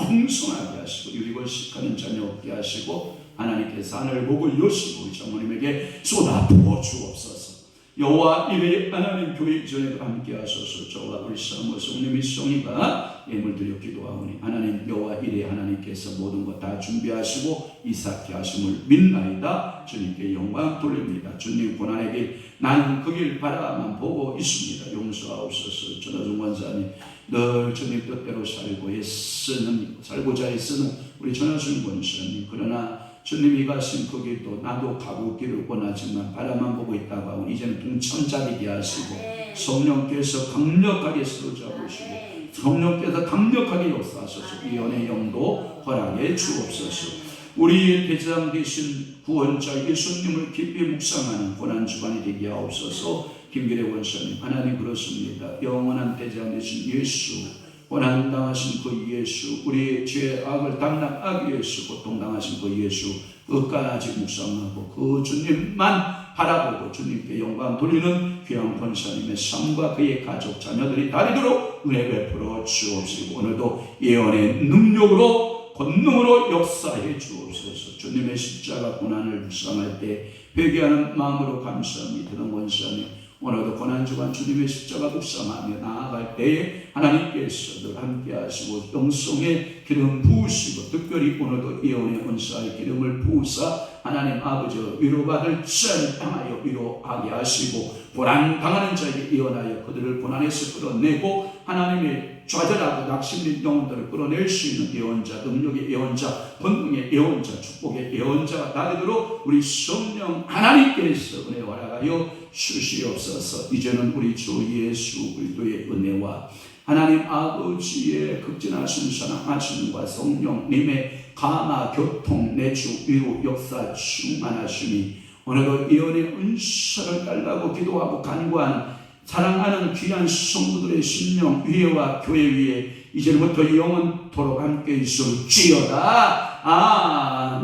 풍성하게 하시고 유리골식하는 자녀 없게 하시고 하나님께서 하늘 복을 여시고 우리 장모님에게 쏟아 부어 주옵소서. 여호와 이레 하나님 교회 전에도 함께 하소서. 저와 우리 사모 성님이 송이가 예물 드려 기도하오니 하나님 여호와 이레 하나님께서 모든 것 다 준비하시고 이삭케 하심을 믿나이다. 주님께 영광 돌립니다. 주님 고난의 길 나는 그 길 바라만 보고 있습니다. 용서하옵소서. 전하중 권사님 늘 주님 뜻대로 살고자 애쓰는 우리 전하중 권사님 그러나 주님이 가신 그 길도 나도 가고 길을 원하지만 바라만 보고 있다고 하고 이제는 동천잡이게 하시고 성령께서 강력하게 쓰러잡으시고 성령께서 강력하게 역사하셔서 예언의 영도 허락해 주옵소서. 우리의 대장 되신 구원자 예수님을 깊이 묵상하는 고난주간이 되게 하옵소서. 김기래 원사님 하나님 그렇습니다. 영원한 대장 되신 예수 고난당하신 그 예수 우리의 죄악을 담당하기 위해서 고통당하신 그 예수 끝까지 묵상하고 그 주님만 바라보고 주님께 영광 돌리는 귀한 권사님의 삶과 그의 가족 자녀들이 다리도록 은혜 베풀어 주옵시고 오늘도 예언의 능력으로 권능으로 역사해 주옵소서. 주님의 십자가 고난을 묵상할 때 회개하는 마음으로 감사합니다. 그런 권사님 오늘도 고난주간 주님의 십자가 묵상하며 나아갈 때에 하나님께서 늘 함께 하시고 영성의 기름 부으시고 특별히 오늘도 예언의 은사의 기름을 부으사 하나님 아버지 위로받을 자를 향하여 위로하게 하시고 고난당하는 자에게 예언하여 그들을 고난에서 끌어내고 하나님의 좌절하고 낙심된 영혼들을 끌어낼 수 있는 예언자, 능력의 예언자, 권능의 예언자, 축복의 예언자가 나되도록 우리 성령 하나님께서 은혜 허락하여 주시옵소서. 이제는 우리 주 예수 그리스도의 은혜와 하나님 아버지의 극진하신 사랑하심과 성령님의 감화 교통 내주 위로 역사 충만하심이 오늘도 예언의 은사를 달라고 기도하고 간구하는 사랑하는 귀한 성도들의 심령 위에와 교회 위에 이제부터 영원토록 함께 있을지어다. 아멘.